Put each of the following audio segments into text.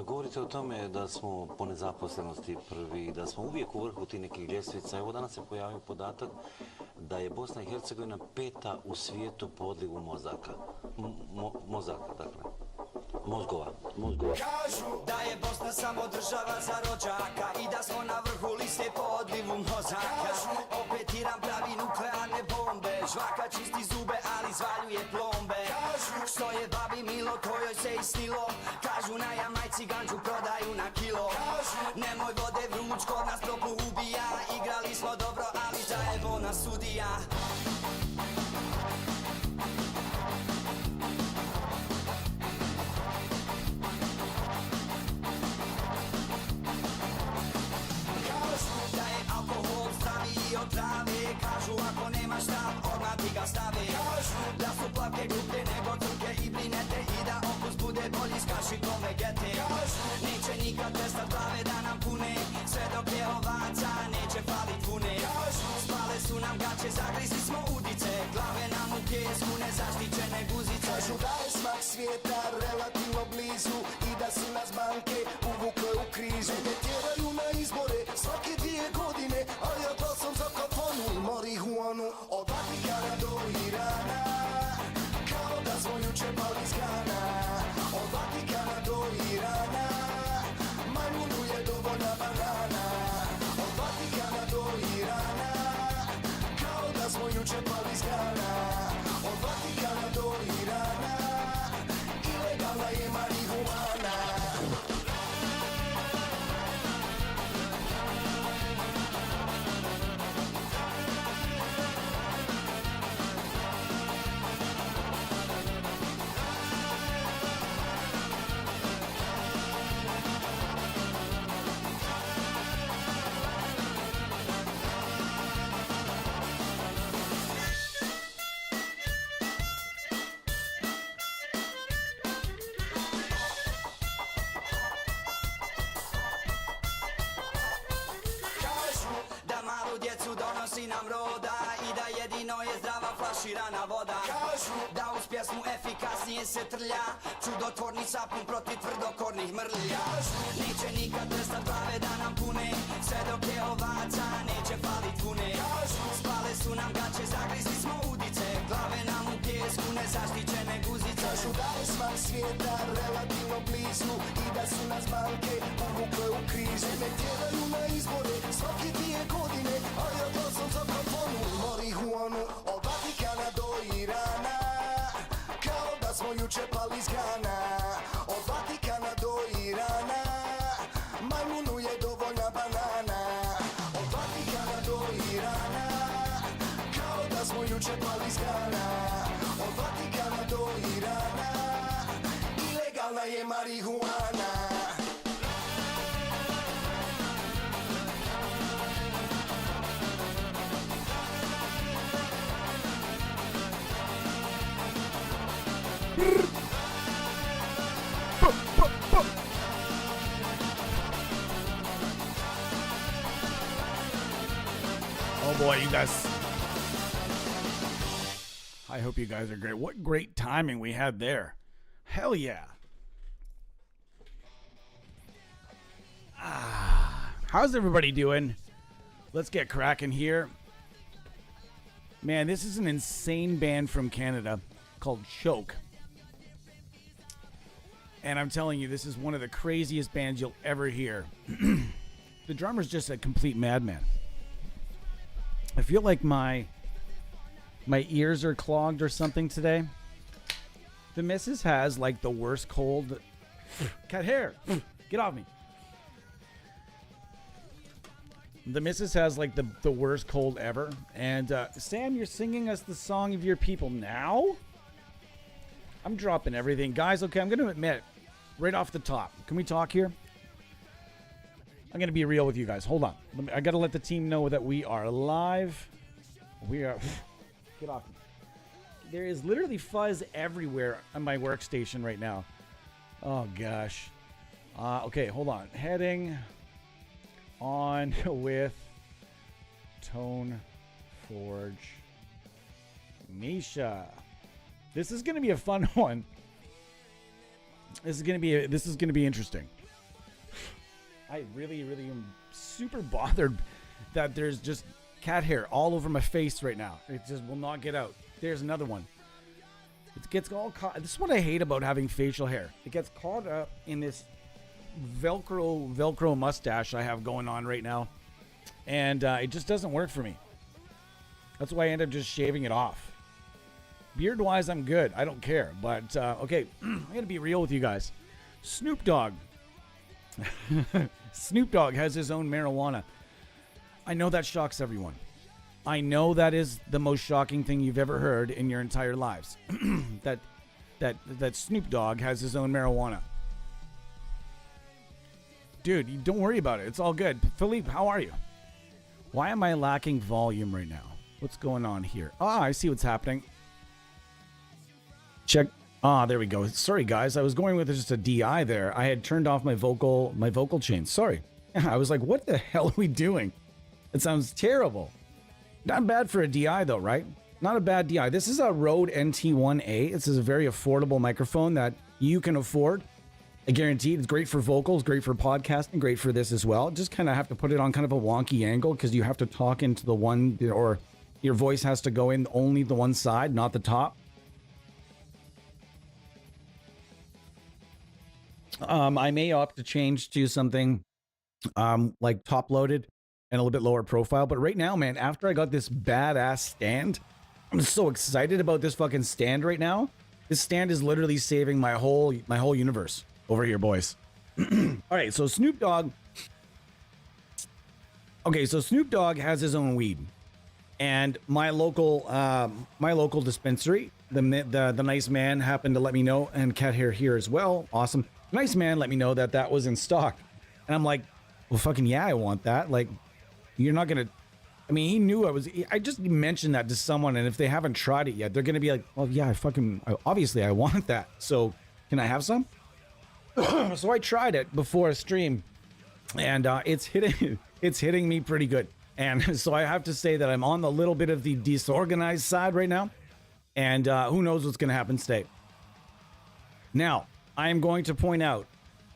Govorite o tome da smo po nezaposlenosti prvi, da smo uvijek u vrhu tih nekih ljestvica. Evo danas se pojavio podatak da je Bosna i Hercegovina 5. u svijetu po odlivu mozaka. Mozgova. Kažu da je Bosna samo država za rođaka i da smo na vrhu liste po odlivu mozaka. Opet Iran pravi nuklearne bombe, žvaka čisti zube ali zvaljuje plombe. Što je babi milo, to joj se isnilo, kažu na Jamajci ganđu prodaju na kilo. Nemoj vode vruć, kod nas propluh ubija, igrali smo dobro ali zajebo nas sudija. Od trave, kažu ako nemaš stav, odmah ti ga stave. Kažu da su plavke gluplje nego trke i brinete i da okus bude bolji s kašikom vegete. Kažu neće nikad prestat glave da nam pune, sve dok je ovaca neće falit vune. Kažu spale su nam gaće, zagrizi smo udice, glave nam u pjesku nezaštićene guzice. Kažu da je smak svijeta relativno blizu i da su nas banke uvukle u krizu. Ne tjeraju na izbore svake 2 godine, a ja glasom za kafonu i marihuanu. Od Vatikana do Irana, kao da smo juče pali iz Gana. Od Vatikana do Irana, majmunu je dovoljna banana. Od Vatikana do Irana, kao da smo juče pali iz Gana. Od Vatikana do Irana, ilegalna je marihuana. Donosi nam roda i da jedino je zdrava flaširana voda. Kažu da uz pjesmu efikasnije se trlja, čudotvorni sapun protiv tvrdokornih mrlja. Kažu neće nikad prestat glave da nam pune, sve dok je ovaca neće falit vune. Kažu spale su nam gaće, zagrizi smo udice, glave nam u pjesku nezaštićene guzice. Kažu da je smak svijeta relativno blizu i da su nas banke uvukle u krizu. Ne tjeraju na izbore svake 2 godine, a ja glasom za kafonu i marihuanu. Od Vatikana do Irana, kao da smo juče pali iz Gana. Od Vatikana do Irana, majmunu je dovoljna banana. Od Vatikana do Irana, kao da smo juče pali iz Gana. Od Vatikana do Irana, ilegalna je marihuana. Oh boy, you guys. I hope you guys are great. What great timing we had there. Hell yeah. How's everybody doing? Let's get cracking here. Man, this is an insane band from Canada called Choke. And I'm telling you, this is one of the craziest bands you'll ever hear. The drummer's just a complete madman. I feel like my ears are clogged or something today. The missus has like the worst cold. Cut hair. Get off me. The missus has like the worst cold ever. And Sam, you're singing us the song of your people now? I'm dropping everything. Guys, okay, I'm going to admit, right off the top, can we talk here? I'm going to be real with you guys. Hold on. I got to let the team know that we are live. We are... Get off me. There is literally fuzz everywhere on my workstation right now. Oh, gosh. Okay, hold on. Heading on with Toneforge Misha. This is going to be a fun one. This is gonna be interesting. I really am super bothered that there's just cat hair all over my face right now. It just will not get out. There's another one. It gets all caught. This is what I hate about having facial hair. It gets caught up in this Velcro mustache I have going on right now, and it just doesn't work for me. That's why I end up just shaving it off. Beard wise, I'm good. I don't care. But okay, I'm gonna be real with you guys. Snoop Dogg. Snoop Dogg has his own marijuana. I know that shocks everyone. I know that is the most shocking thing you've ever heard in your entire lives. that Snoop Dogg has his own marijuana. Dude, you don't worry about it. It's all good. Philippe, how are you? Why am I lacking volume right now? What's going on here? Ah, I see what's happening. Check. Ah, there we go. Sorry, guys. I was going with just a DI there. I had turned off my vocal chain. Sorry. I was like, what the hell are we doing? It sounds terrible. Not bad for a DI though, right? Not a bad DI. This is a Rode NT1A. This is a very affordable microphone that you can afford. I guarantee it's great for vocals, great for podcasting, great for this as well. Just kind of have to put it on kind of a wonky angle because you have to talk into the one, or your voice has to go in only the one side, not the top. I may opt to change to something like top loaded and a little bit lower profile. But right now, man, after I got this badass stand, I'm so excited about this fucking stand right now. This stand is literally saving my whole universe over here, boys. All right, so Snoop Dogg. Okay, so Snoop Dogg has his own weed, and my local dispensary, the nice man happened to let me know, and cat hair here as well. Awesome. Nice man let me know that was in stock, and I'm like, well, fucking yeah, I want that. Like, you're not gonna. I mean, he knew I just mentioned that to someone, and if they haven't tried it yet, they're gonna be like, well, yeah, obviously I want that. So can I have some? So I tried it before a stream, and it's hitting me pretty good. And so I have to say that I'm on the little bit of the disorganized side right now, and who knows what's gonna happen today. Now, I am going to point out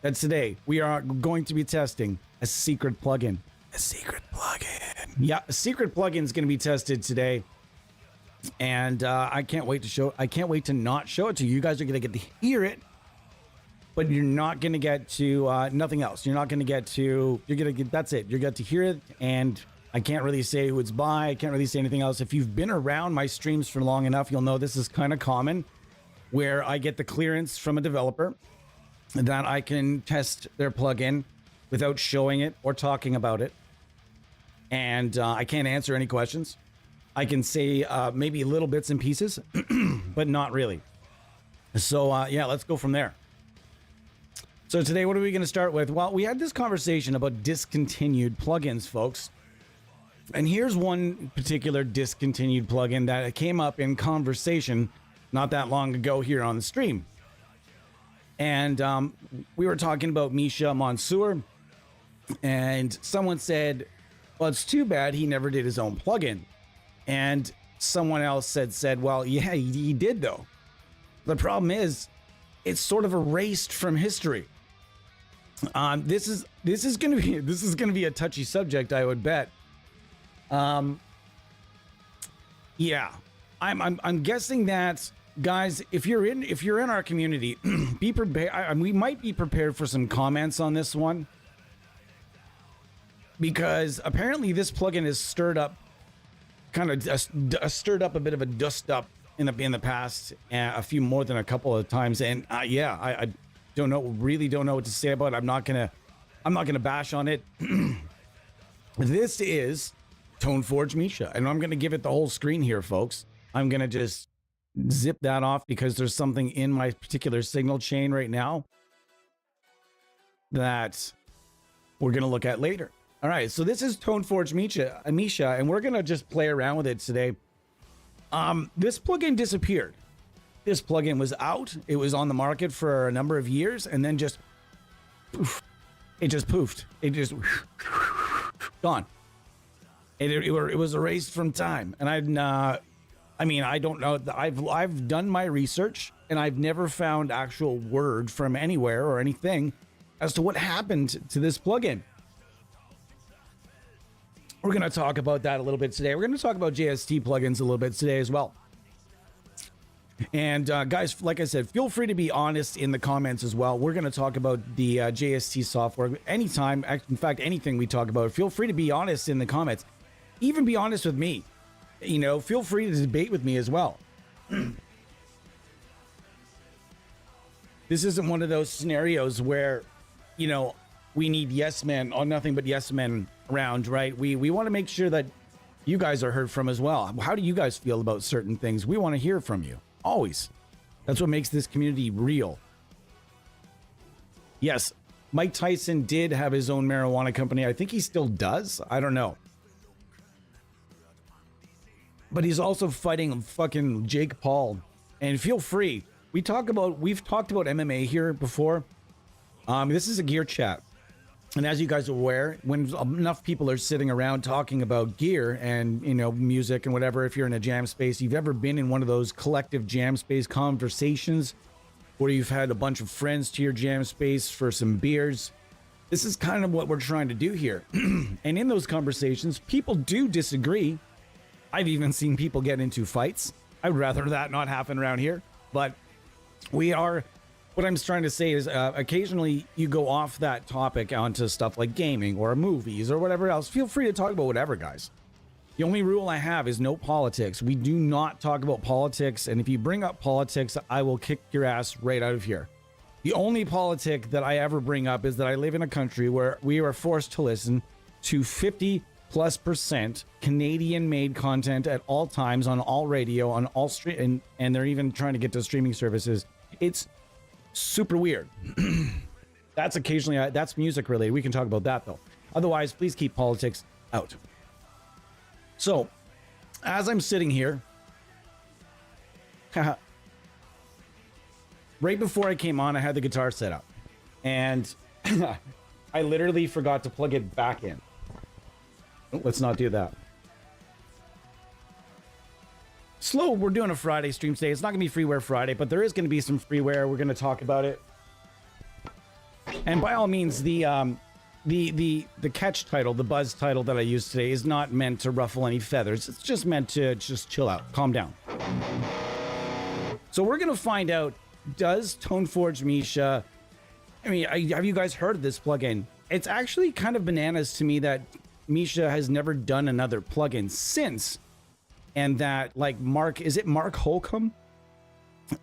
that today we are going to be testing a secret plugin. A secret plugin. Yeah, a secret plugin is going to be tested today, and I can't wait to not show it to you. You guys are going to get to hear it, but you're not going to get to nothing else. You're not going to get to. You're going to get. That's it. You're going to hear it, and I can't really say who it's by. I can't really say anything else. If you've been around my streams for long enough, you'll know this is kind of common, where I get the clearance from a developer that I can test their plugin without showing it or talking about it. And I can't answer any questions. I can say maybe little bits and pieces, but not really. So yeah, let's go from there. So today, what are we going to start with? Well, we had this conversation about discontinued plugins, folks. And here's one particular discontinued plugin that came up in conversation not that long ago here on the stream. And we were talking about Misha Mansoor, and someone said, well, it's too bad he never did his own plugin. And someone else said, well, yeah, he did though. The problem is, it's sort of erased from history. This is going to be a touchy subject, I would bet. Yeah, I'm guessing that, guys, if you're in our community, be prepared. We might be prepared for some comments on this one, because apparently this plugin has stirred up a bit of a dust up in the past, a few more than a couple of times. And yeah, I really don't know what to say about it. I'm not gonna bash on it. This is Toneforge Misha, and I'm gonna give it the whole screen here, folks. I'm gonna just zip that off because there's something in my particular signal chain right now that we're gonna look at later. All right, so this is Toneforge Misha, and we're gonna just play around with it today. This plugin disappeared. This plugin was out. It was on the market for a number of years, and then just poof, it just poofed. It just gone. It was erased from time. And I don't know. I've done my research. and I've never found actual word from anywhere or anything as to what happened to this plugin. We're going to talk about that a little bit today. We're going to talk about JST plugins a little bit today as well. And guys, like I said, feel free to be honest in the comments as well. We're going to talk about the JST software anytime. In fact, anything we talk about, feel free to be honest in the comments. Even be honest with me. You know, feel free to debate with me as well. This isn't one of those scenarios where, you know, we need yes men or nothing but yes men around, right? We want to make sure that you guys are heard from as well. How do you guys feel about certain things? We want to hear from you. Always. That's what makes this community real. Yes, Mike Tyson did have his own marijuana company. I think he still does. I don't know. But he's also fighting fucking Jake Paul. And feel free. We've talked about MMA here before. This is a gear chat. And as you guys are aware, when enough people are sitting around talking about gear and, you know, music and whatever, if you're in a jam space, you've ever been in one of those collective jam space conversations where you've had a bunch of friends to your jam space for some beers. This is kind of what we're trying to do here. And in those conversations, people do disagree. I've even seen people get into fights. I'd rather that not happen around here. But what I'm trying to say is occasionally you go off that topic onto stuff like gaming or movies or whatever else. Feel free to talk about whatever, guys. The only rule I have is no politics. We do not talk about politics. And if you bring up politics, I will kick your ass right out of here. The only politic that I ever bring up is that I live in a country where we are forced to listen to 50+% Canadian-made content at all times on all radio, on all stream, and they're even trying to get to streaming services. It's super weird. That's occasionally, that's music related. We can talk about that though. Otherwise, please keep politics out. So, as I'm sitting here, right before I came on, I had the guitar set up, and I literally forgot to plug it back in. Oh, let's not do that. Slow, we're doing a Friday stream today. It's not going to be Freeware Friday, but there is going to be some freeware. We're going to talk about it. And by all means, the catch title, the buzz title that I used today is not meant to ruffle any feathers. It's just meant to just chill out, calm down. So we're going to find out, does Toneforge Misha, I mean, have you guys heard of this plugin? It's actually kind of bananas to me that Misha has never done another plugin since. And that, like, is it Mark Holcomb?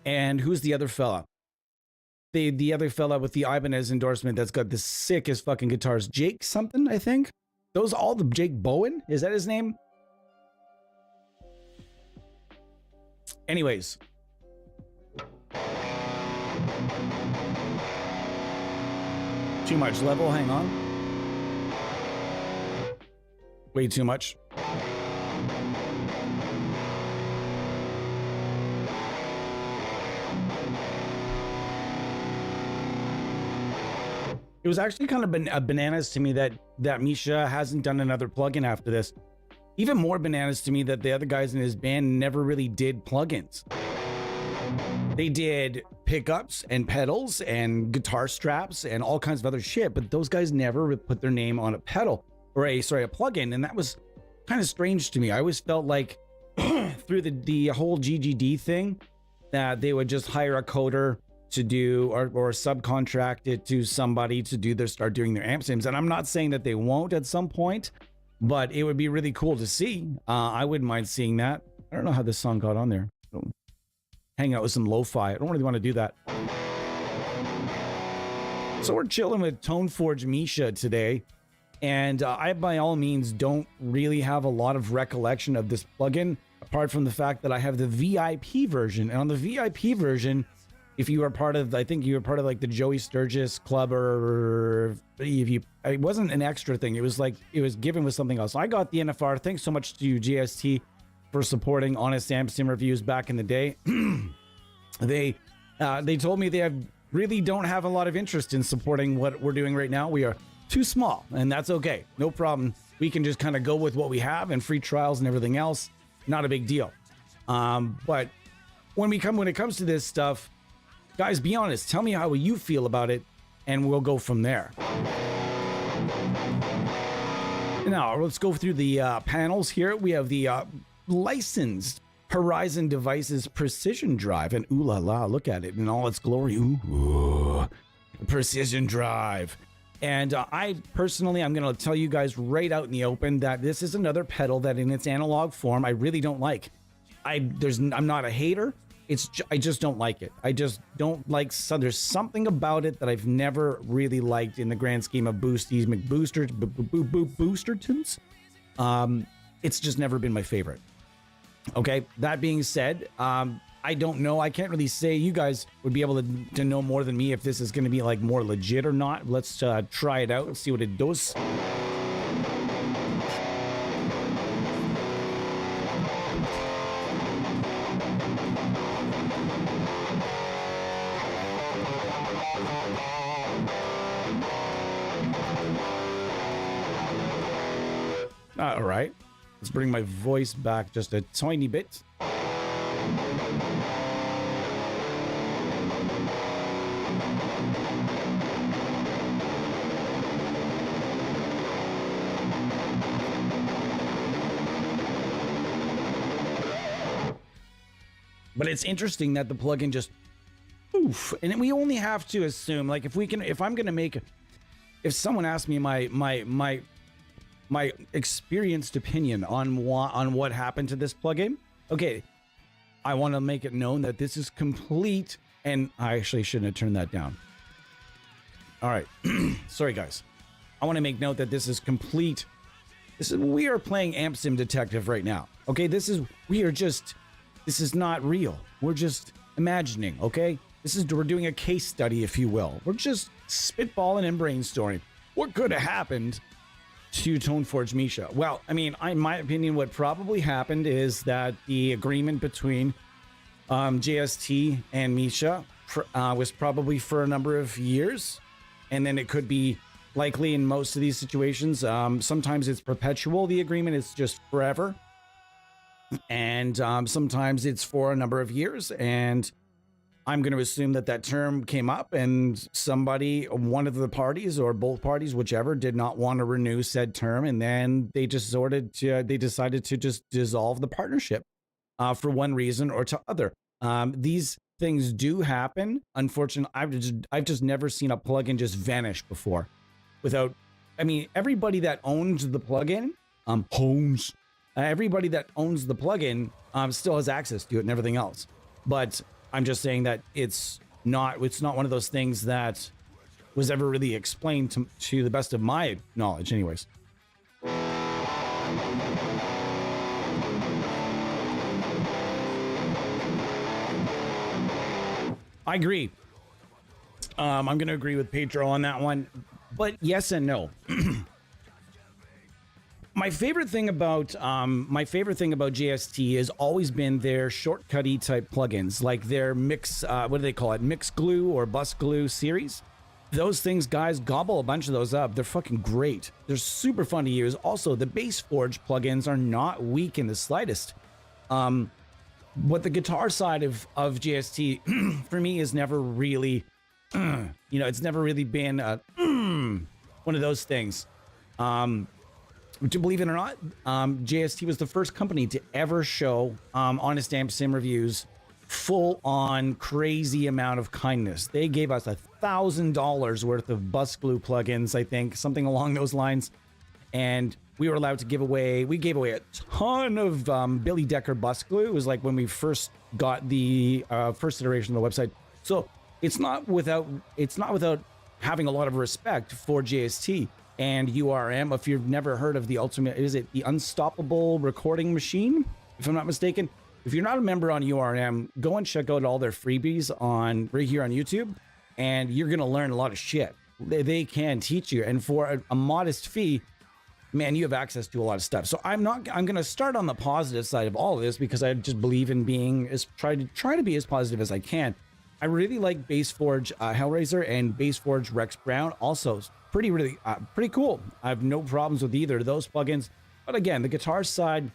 And who's the other fella? The other fella with the Ibanez endorsement that's got the sickest fucking guitars. Jake something, I think? Those all the Jake Bowen? Is that his name? Anyways. Too much level, hang on. Way too much. It was actually kind of bananas to me that Misha hasn't done another plugin after this. Even more bananas to me that the other guys in his band never really did plugins. They did pickups and pedals and guitar straps and all kinds of other shit, but those guys never put their name on a pedal or a plugin, and that was kind of strange to me. I always felt like through the whole GGD thing that they would just hire a coder to do or subcontract it to somebody to start doing their amp sims. And I'm not saying that they won't at some point, but it would be really cool to see. I wouldn't mind seeing that. I don't know how this song got on there. Hang out with some lo-fi. I don't really want to do that. So we're chilling with Toneforge Misha today. And I, by all means, don't really have a lot of recollection of this plugin, apart from the fact that I have the VIP version. And on the VIP version, if you are part of, I think you were part of like the Joey Sturgis club, or if you, it wasn't an extra thing. It was like, it was given with something else. I got the NFR. Thanks so much to GST for supporting Honest Amp Sim reviews back in the day. They told me they really don't have a lot of interest in supporting what we're doing right now. We are too small, and that's okay. No problem. We can just kind of go with what we have and free trials and everything else. Not a big deal. But when it comes to this stuff, Guys, be honest. Tell me how you feel about it, and we'll go from there. Now, let's go through the panels here. We have the licensed Horizon Devices Precision Drive, and ooh la la, look at it in all its glory. Ooh, Precision Drive. And I personally, I'm going to tell you guys right out in the open that this is another pedal that in its analog form, I really don't like. I'm not a hater. I just don't like it. I just don't like, so there's something about it that I've never really liked in the grand scheme of boosties, boostertons. It's just never been my favorite. Okay, that being said, I don't know. I can't really say. You guys would be able to know more than me if this is going to be like more legit or not. Let's try it out and see what it does. All right, let's bring my voice back just a tiny bit. But it's interesting that the plugin just poof, and we only have to assume, like, if someone asks me my experienced opinion on what happened to this plugin, okay, I want to make it known that this is complete, and I actually shouldn't have turned that down. All right, sorry guys. I want to make note that this is complete. We are playing Amp Sim Detective right now. Okay, this is not real. We're just imagining, okay? We're doing a case study, if you will. We're just spitballing and brainstorming. What could have happened to Toneforge Misha? Well, I mean, in my opinion, what probably happened is that the agreement between JST and Misha was probably for a number of years. And then it could be likely in most of these situations. Sometimes it's perpetual. The agreement is just forever. And sometimes it's for a number of years, and I'm going to assume that term came up and one of the parties or both parties, whichever, did not want to renew said term, and then they decided to just dissolve the partnership for one reason or to other. These things do happen. Unfortunately, I've just never seen a plugin just vanish before without, I mean, everybody that owns the plugin, everybody that owns the plugin still has access to it and everything else. But I'm just saying that it's not one of those things that was ever really explained to the best of my knowledge anyways. I agree. I'm going to agree with Pedro on that one, but yes and no. My favorite thing about JST has always been their shortcutty type plugins, like their mix. What do they call it? Mix glue or bus glue series. Those things, guys, gobble a bunch of those up. They're fucking great. They're super fun to use. Also, the BassForge plugins are not weak in the slightest. What the guitar side of JST for me is never really, it's never really been one of those things. To believe it or not, JST was the first company to ever show Honest Amp Sim Reviews full-on crazy amount of kindness. They gave us $1,000 worth of bus glue plugins, I think, something along those lines, and we were allowed to give away. We gave away a ton of Billy Decker bus glue. It was like when we first got the first iteration of the website. So it's not without having a lot of respect for JST. And URM, if you've never heard of the the Unstoppable Recording Machine, if I'm not mistaken. If you're not a member on URM, go and check out all their freebies right here on YouTube, and you're going to learn a lot of shit. They can teach you, and for a modest fee, man, you have access to a lot of stuff. So I'm going to start on the positive side of all of this because I just believe in try to be as positive as I can. I really like BassForge Hellraiser and BassForge Rex Brown. Also, pretty cool. I have no problems with either of those plugins. But again, the guitar side,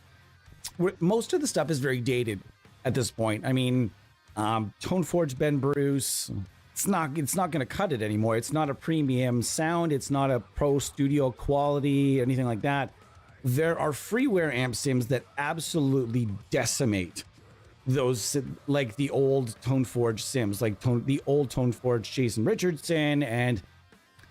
most of the stuff is very dated at this point. I mean, Toneforge Ben Bruce. It's not going to cut it anymore. It's not a premium sound. It's not a pro studio quality, anything like that. There are freeware amp sims that absolutely decimate those, like the old Toneforge sims, like the old Toneforge Jason Richardson. And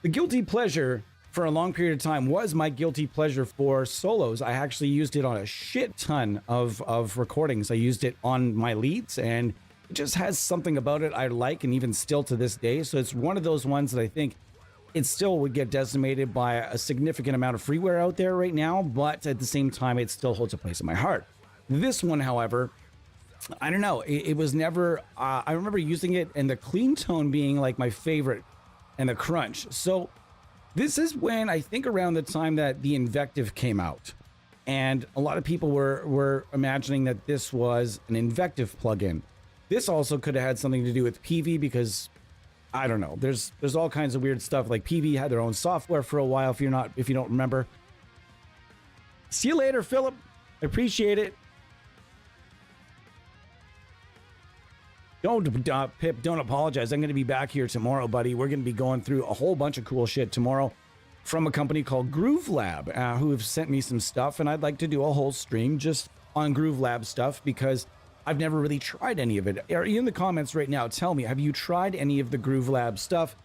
the guilty pleasure for a long period of time was my guilty pleasure for solos. I actually used it on a shit ton of recordings. I used it on my leads, and it just has something about it I like, and even still to this day. So it's one of those ones that I think it still would get decimated by a significant amount of freeware out there right now, but at the same time, it still holds a place in my heart. This one, however, I don't know. It was never, I remember using it and the clean tone being like my favorite and the crunch. So this is when I think around the time that the Invective came out. And a lot of people were imagining that this was an Invective plugin. This also could have had something to do with PV because I don't know. There's all kinds of weird stuff. Like PV had their own software for a while. If you don't remember. See you later, Philip. I appreciate it. Pip, don't apologize. I'm going to be back here tomorrow, buddy. We're going to be going through a whole bunch of cool shit tomorrow from a company called Groove Lab, who have sent me some stuff, and I'd like to do a whole stream just on Groove Lab stuff because I've never really tried any of it. Are you in the comments right now? Tell me, have you tried any of the Groove Lab stuff?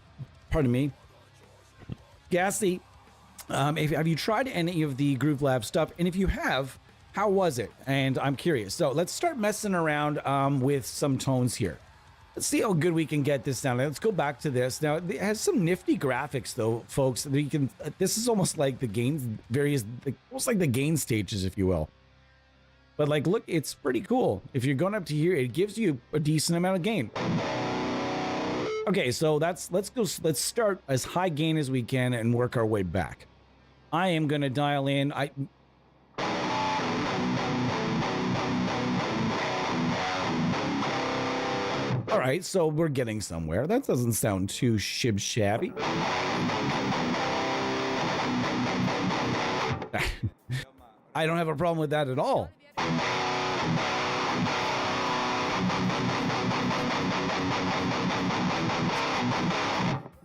Pardon me. Gassy, have you tried any of the Groove Lab stuff? And if you have, how was it? And I'm curious. So let's start messing around with some tones here. Let's see how good we can get this down. Let's go back to this. Now, it has some nifty graphics, though, folks. That you can. This is almost like the gain, almost like the gain stages, if you will. But like, look, it's pretty cool. If you're going up to here, it gives you a decent amount of gain. Okay, so let's start as high gain as we can and work our way back. I am going to dial in. All right, so we're getting somewhere. That doesn't sound too shib-shabby. I don't have a problem with that at all.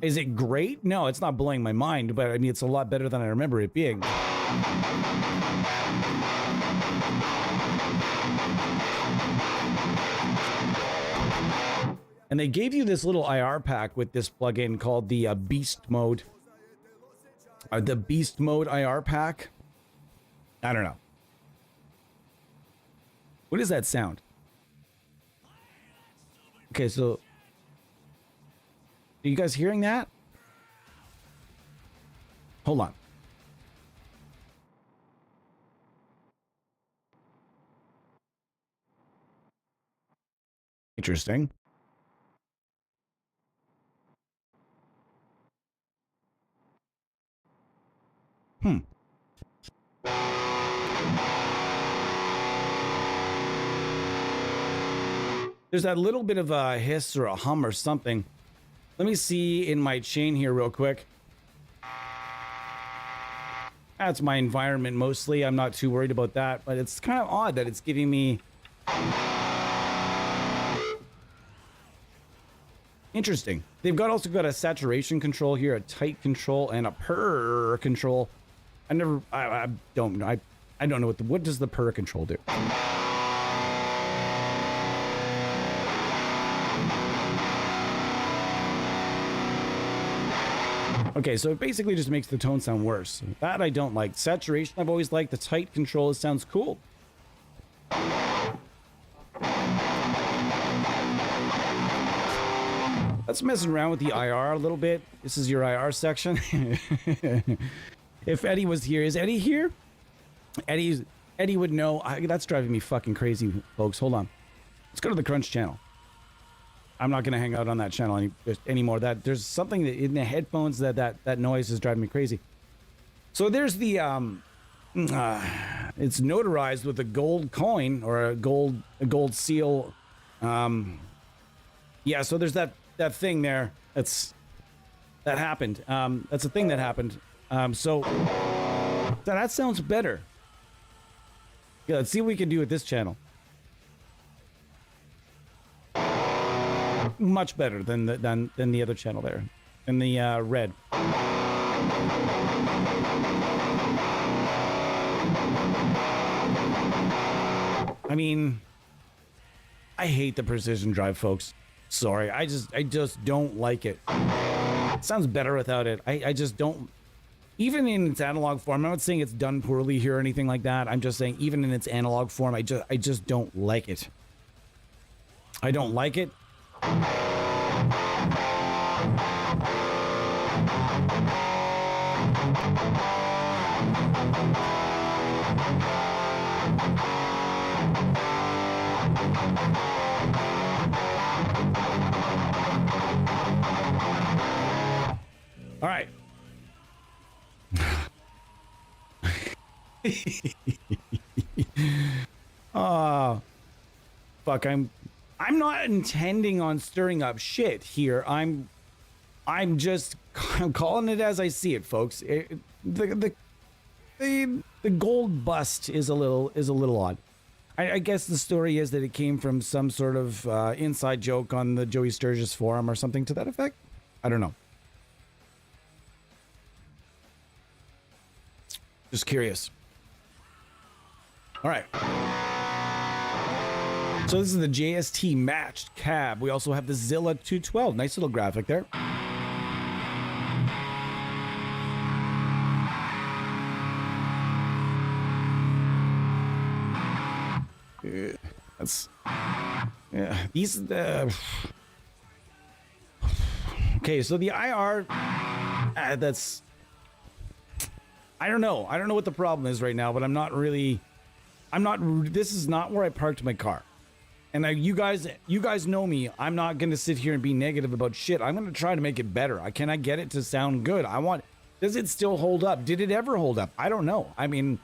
Is it great? No, it's not blowing my mind, but I mean, it's a lot better than I remember it being. And they gave you this little IR pack with this plugin called the Beast Mode. The Beast Mode IR pack. I don't know. What is that sound? Okay, so are you guys hearing that? Hold on. Interesting. There's that little bit of a hiss or a hum or something. Let me see in my chain here real quick. That's my environment mostly. I'm not too worried about that, but it's kind of odd that it's giving me... Interesting. They've also got a saturation control here, a tight control, and a purr control. I don't know. I don't know what does the purr control do? Okay, so it basically just makes the tone sound worse. That I don't like. Saturation I've always liked. The tight control sounds cool. Let's mess around with the IR a little bit. This is your IR section. If Eddie was here, is Eddie here? Eddie would know. That's driving me fucking crazy, folks. Hold on. Let's go to the Crunch channel. I'm not going to hang out on that channel anymore. There's something that in the headphones that noise is driving me crazy. So there's the it's notarized with a gold coin or a gold seal. Yeah. So there's that thing there. That happened. That's a thing that happened. So that sounds better. Yeah. Let's see what we can do with this channel. much better than the other channel there, in the red. I mean, I hate the precision drive, folks. Sorry, I just don't like it. It sounds better without it. I just don't. Even in its analog form, I'm not saying it's done poorly here or anything like that. I'm just saying even in its analog form, I just don't like it. I don't like it. All right. Fuck, I'm not intending on stirring up shit here. I'm calling it as I see it, folks. The gold bust is a little odd. I guess the story is that it came from some sort of inside joke on the Joey Sturgis forum or something to that effect. I don't know. Just curious. All right. So this is the JST matched cab. We also have the Zilla 212. Nice little graphic there. These okay, so the IR that's I don't know what the problem is right now, but this is not where I parked my car. And you guys know me. I'm not going to sit here and be negative about shit. I'm going to try to make it better. Can I get it to sound good? Does it still hold up? Did it ever hold up? I don't know. I mean,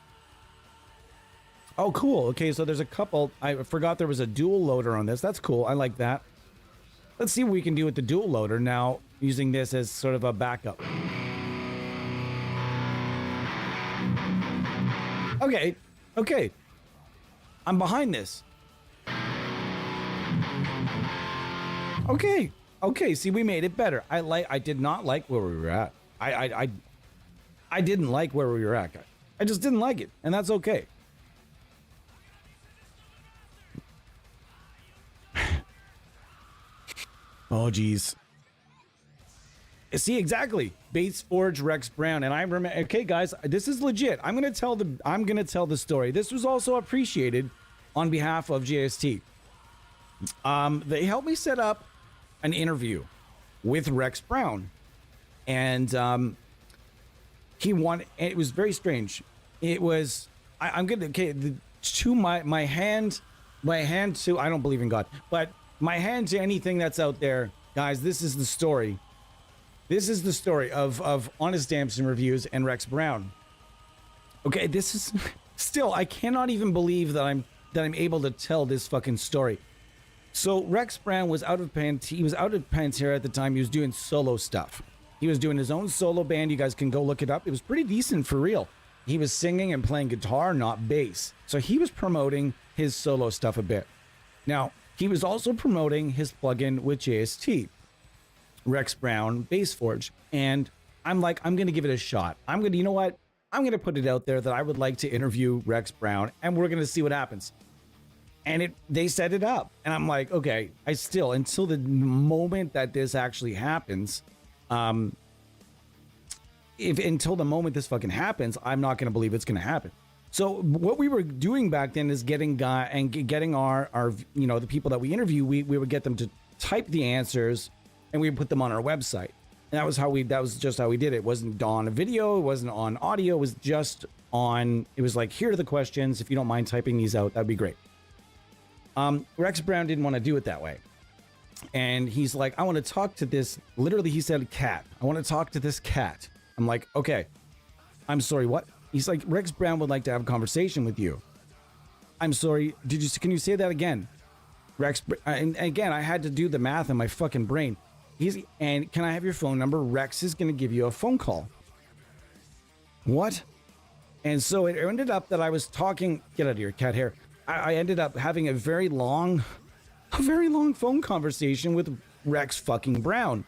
oh, cool. Okay, so there's a couple. I forgot there was a dual loader on this. That's cool. I like that. Let's see what we can do with the dual loader now, using this as sort of a backup. Okay. I'm behind this. Okay. See, we made it better. I did not like where we were at. I didn't like where we were at. I just didn't like it, and that's okay. Oh, geez. See, exactly. Bates Forge Rex Brown, and I remember. Okay, guys, this is legit. I'm gonna tell the story. This was also appreciated on behalf of JST. They helped me set up an interview with Rex Brown, and he wanted. It was very strange. It was. I'm gonna. Okay, my hand to. I don't believe in God, but my hand to anything that's out there, guys. This is the story. This is the story of Honest Stamps and Reviews and Rex Brown. Okay, this is still, I cannot even believe that I'm able to tell this fucking story. So Rex Brown was out of Pantera. He was out of Pantera at the time. He was doing solo stuff. He was doing his own solo band. You guys can go look it up. It was pretty decent for real. He was singing and playing guitar, not bass. So he was promoting his solo stuff a bit. Now, he was also promoting his plugin with JST. Rex Brown Bass Forge, and I'm like, I'm gonna give it a shot. You know what? I'm gonna put it out there that I would like to interview Rex Brown, and we're gonna see what happens. And they set it up, and I'm like, okay. Until the moment that this actually happens, until the moment this fucking happens, I'm not gonna believe it's gonna happen. So what we were doing back then is getting our the people that we interview, we would get them to type the answers. And we put them on our website. And that was just how we did it. It wasn't on a video, it wasn't on audio, it was just on, it was like, here are the questions. If you don't mind typing these out, that'd be great. Rex Brown didn't want to do it that way. And he's like, I want to talk to this, literally he said cat. I want to talk to this cat. I'm like, okay. I'm sorry, what? He's like, Rex Brown would like to have a conversation with you. I'm sorry, can you say that again? Rex, and again, I had to do the math in my fucking brain. And can I have your phone number? Rex is going to give you a phone call. What? And so it ended up that I was talking, get out of here, cat hair. I ended up having a very long phone conversation with Rex fucking Brown.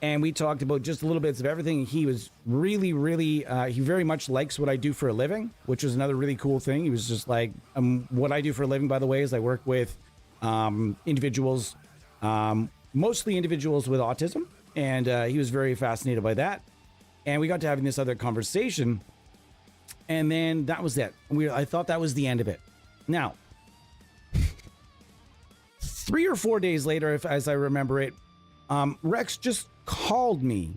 And we talked about just a little bits of everything. He was really, really, he very much likes what I do for a living, which was another really cool thing. He was just like, what I do for a living, by the way, is I work with individuals, mostly individuals with autism. And he was very fascinated by that. And we got to having this other conversation. And then that was it. I thought that was the end of it. Now, 3 or 4 days later, as I remember it, Rex just called me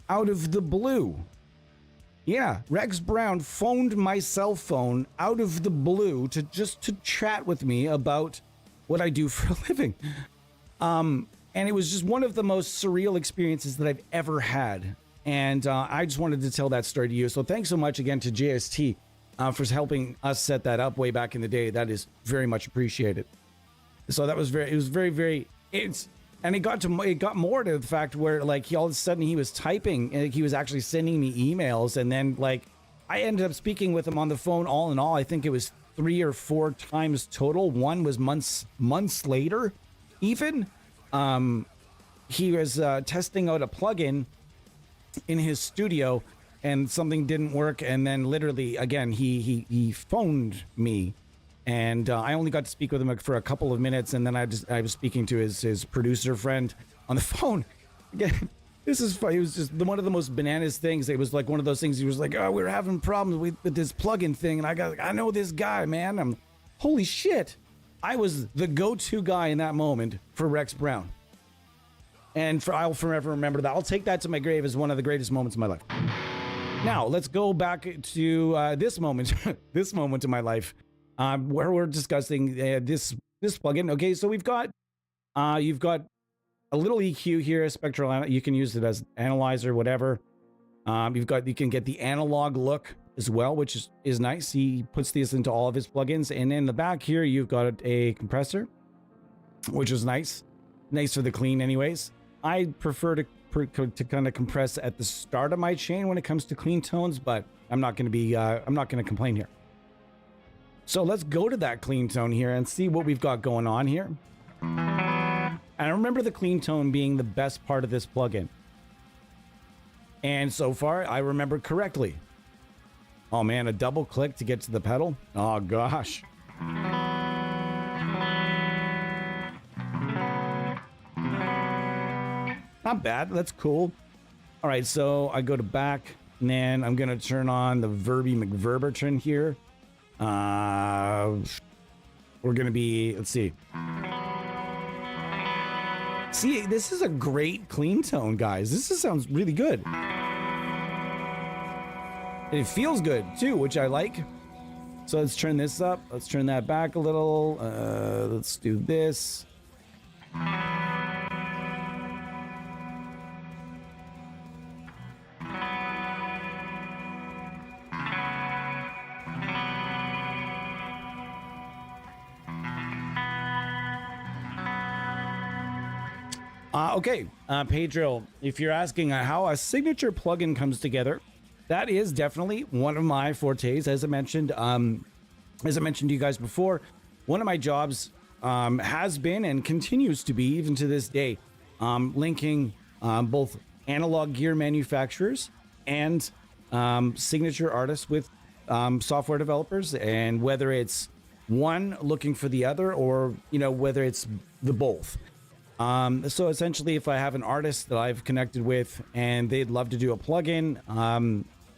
out of the blue. Yeah, Rex Brown phoned my cell phone out of the blue to chat with me about what I do for a living. And it was just one of the most surreal experiences that I've ever had. And I just wanted to tell that story to you. So thanks so much again to JST for helping us set that up way back in the day. That is very much appreciated. So that was and it got more to the fact where like all of a sudden he was typing and he was actually sending me emails, and then like I ended up speaking with him on the phone. All in all, I think it was 3 or 4 times total. One was months later. Even he was testing out a plugin in his studio, and something didn't work. And then literally again he phoned me. And I only got to speak with him for a couple of minutes, and then I was speaking to his producer friend on the phone. Again, this is funny. It was just one of the most bananas things. It was like one of those things. He was like, "Oh, we're having problems with this plugin thing," and I know this guy, man. Holy shit! I was the go-to guy in that moment for Rex Brown, and I'll forever remember that. I'll take that to my grave as one of the greatest moments of my life. Now let's go back to this moment, this moment in my life. Where we're discussing this plugin. Okay, so you've got a little EQ here, spectral. You can use it as analyzer, whatever. You can get the analog look as well, which is nice. He puts these into all of his plugins, and in the back here you've got a compressor, which is nice for the clean. Anyways, I prefer to kind of compress at the start of my chain when it comes to clean tones, but I'm not going to complain here. So let's go to that clean tone here and see what we've got going on here. And I remember the clean tone being the best part of this plugin. And so far, I remember correctly. Oh man, a double click to get to the pedal? Oh gosh. Not bad, that's cool. All right, so I go to back, and then I'm gonna turn on the Verby McVerberton here. We're gonna be, let's see, this is a great clean tone, guys. Sounds really good. It feels good too, which I like. So let's turn this up. Let's turn that back a little. Let's do this. Okay, Pedro, if you're asking how a signature plugin comes together, that is definitely one of my fortes. As I mentioned to you guys before, one of my jobs has been and continues to be, even to this day, linking both analog gear manufacturers and signature artists with software developers, and whether it's one looking for the other, or whether it's the both. So essentially, if I have an artist that I've connected with and they'd love to do a plugin,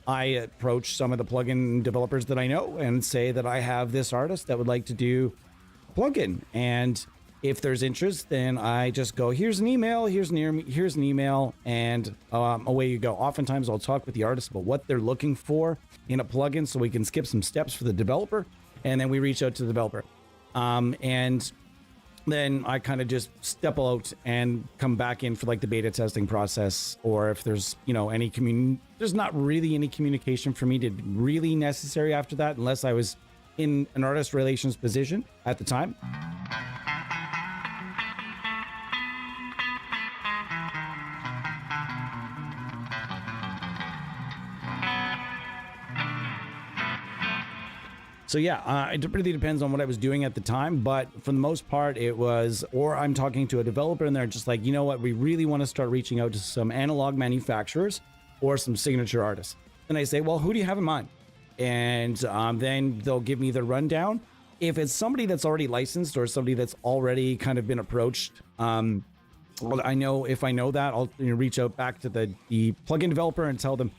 I approach some of the plugin developers that I know and say that I have this artist that would like to do a plugin. And if there's interest, then I just go, here's an email, here's an email, and away you go. Oftentimes I'll talk with the artist about what they're looking for in a plugin so we can skip some steps for the developer, and then we reach out to the developer. And then I kind of just step out and come back in for like the beta testing process, or if there's there's not really any communication for me to really necessary after that, unless I was in an artist relations position at the time. So yeah, it really depends on what I was doing at the time, but for the most part it was, or I'm talking to a developer and they're just like, you know what, we really want to start reaching out to some analog manufacturers or some signature artists. And I say, well, who do you have in mind? And then they'll give me the rundown. If it's somebody that's already licensed or somebody that's already kind of been approached, well, I know if I know that, I'll reach out back to the plugin developer and tell them,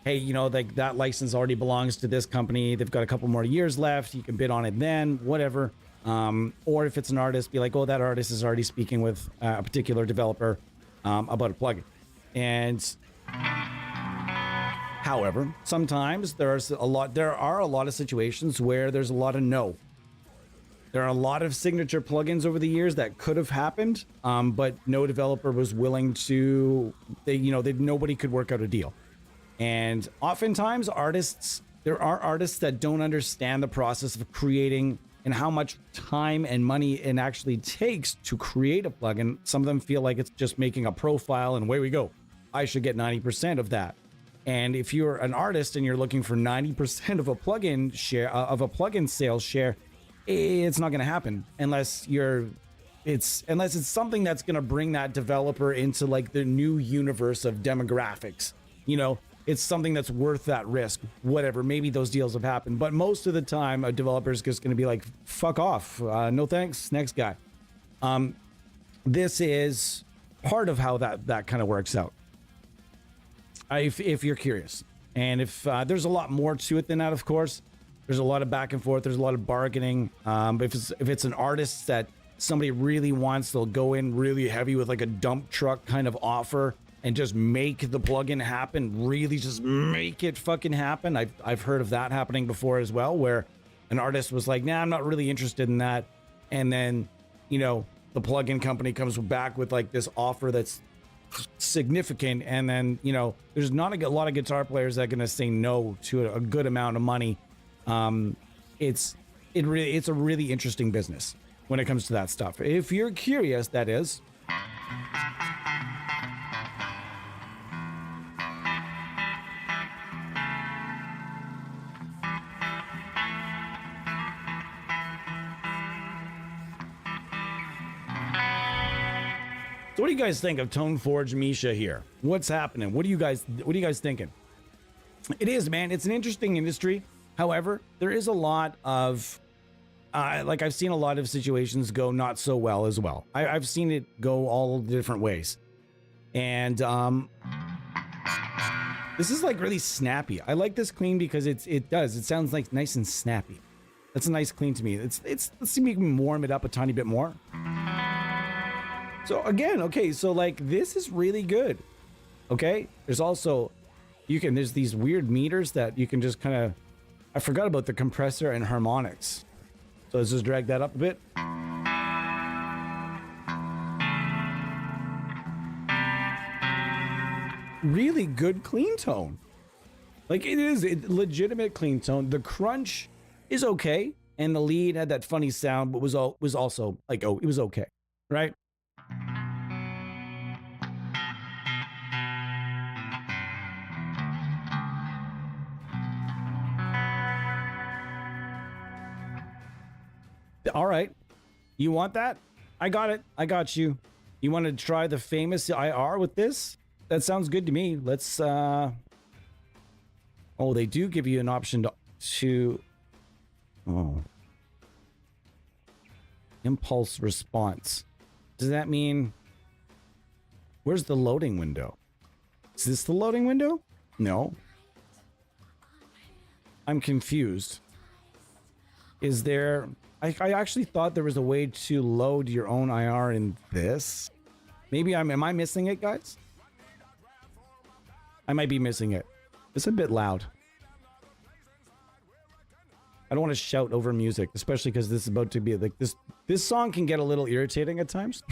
hey, like that license already belongs to this company. They've got a couple more years left. You can bid on it then, whatever. Or if it's an artist, be like, oh, that artist is already speaking with a particular developer about a plugin. And however, sometimes there are a lot of situations where there's a lot of no. There are a lot of signature plugins over the years that could have happened, but no developer was willing to. Nobody could work out a deal. And oftentimes there are artists that don't understand the process of creating and how much time and money it actually takes to create a plugin. Some of them feel like it's just making a profile and away we go. I should get 90% of that. And if you're an artist and you're looking for 90% of a plugin share of a plugin sales share, it's not going to happen unless it's something that's going to bring that developer into like the new universe of demographics. It's something that's worth that risk, whatever. Maybe those deals have happened, but most of the time a developer is just going to be like, fuck off. No thanks. Next guy. This is part of how that kind of works out. If you're curious, and if there's a lot more to it than that, of course, there's a lot of back and forth. There's a lot of bargaining. If it's an artist that somebody really wants, they'll go in really heavy with like a dump truck kind of offer and just make the plugin happen, really just make it fucking happen. I've heard of that happening before as well, where an artist was like, nah, I'm not really interested in that. And then, the plugin company comes back with like this offer that's significant. And then, there's not a lot of guitar players that are going to say no to a good amount of money. It's a really interesting business when it comes to that stuff. If you're curious, that is. So what do you guys think of Toneforge Misha here? What's happening? What are you guys thinking? It is, man. It's an interesting industry. However, there is a lot of, I've seen a lot of situations go not so well as well. I've seen it go all different ways. And this is like really snappy. I like this clean because it sounds like nice and snappy. That's a nice clean to me. Let's see if we can warm it up a tiny bit more. So again, okay, so like this is really good. Okay, there's also there's these weird meters that you can just kind of, I forgot about the compressor and harmonics. So let's just drag that up a bit. Really good clean tone. Like it is a legitimate clean tone. The crunch is okay, and the lead had that funny sound, but was also like, oh, it was okay, right? All right. You want that? I got it. I got you. You want to try the famous IR with this? That sounds good to me. Let's oh, they do give you an option to impulse response. Does that mean where's the loading window? Is this the loading window? No. I'm confused. Is there I actually thought there was a way to load your own IR in this. Maybe am I missing it, guys? I might be missing it. It's a bit loud. I don't want to shout over music, especially because this is about to be like this song can get a little irritating at times,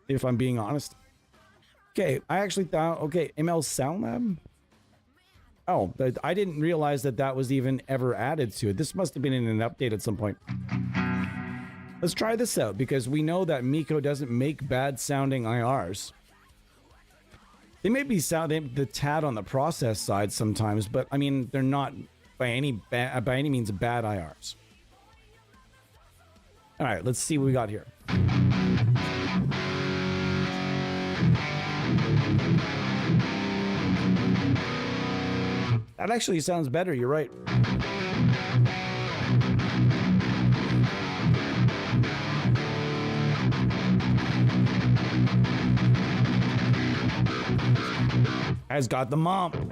if I'm being honest. Okay, I actually thought, okay, ML Sound Lab. Oh, but I didn't realize that was even ever added to it. This must have been in an update at some point. Let's try this out, because we know that Miko doesn't make bad sounding IRs. They may be sounding the tad on the process side sometimes, but I mean, they're not by any means bad IRs. All right, let's see what we got here. That actually sounds better. You're right. Has got the mom.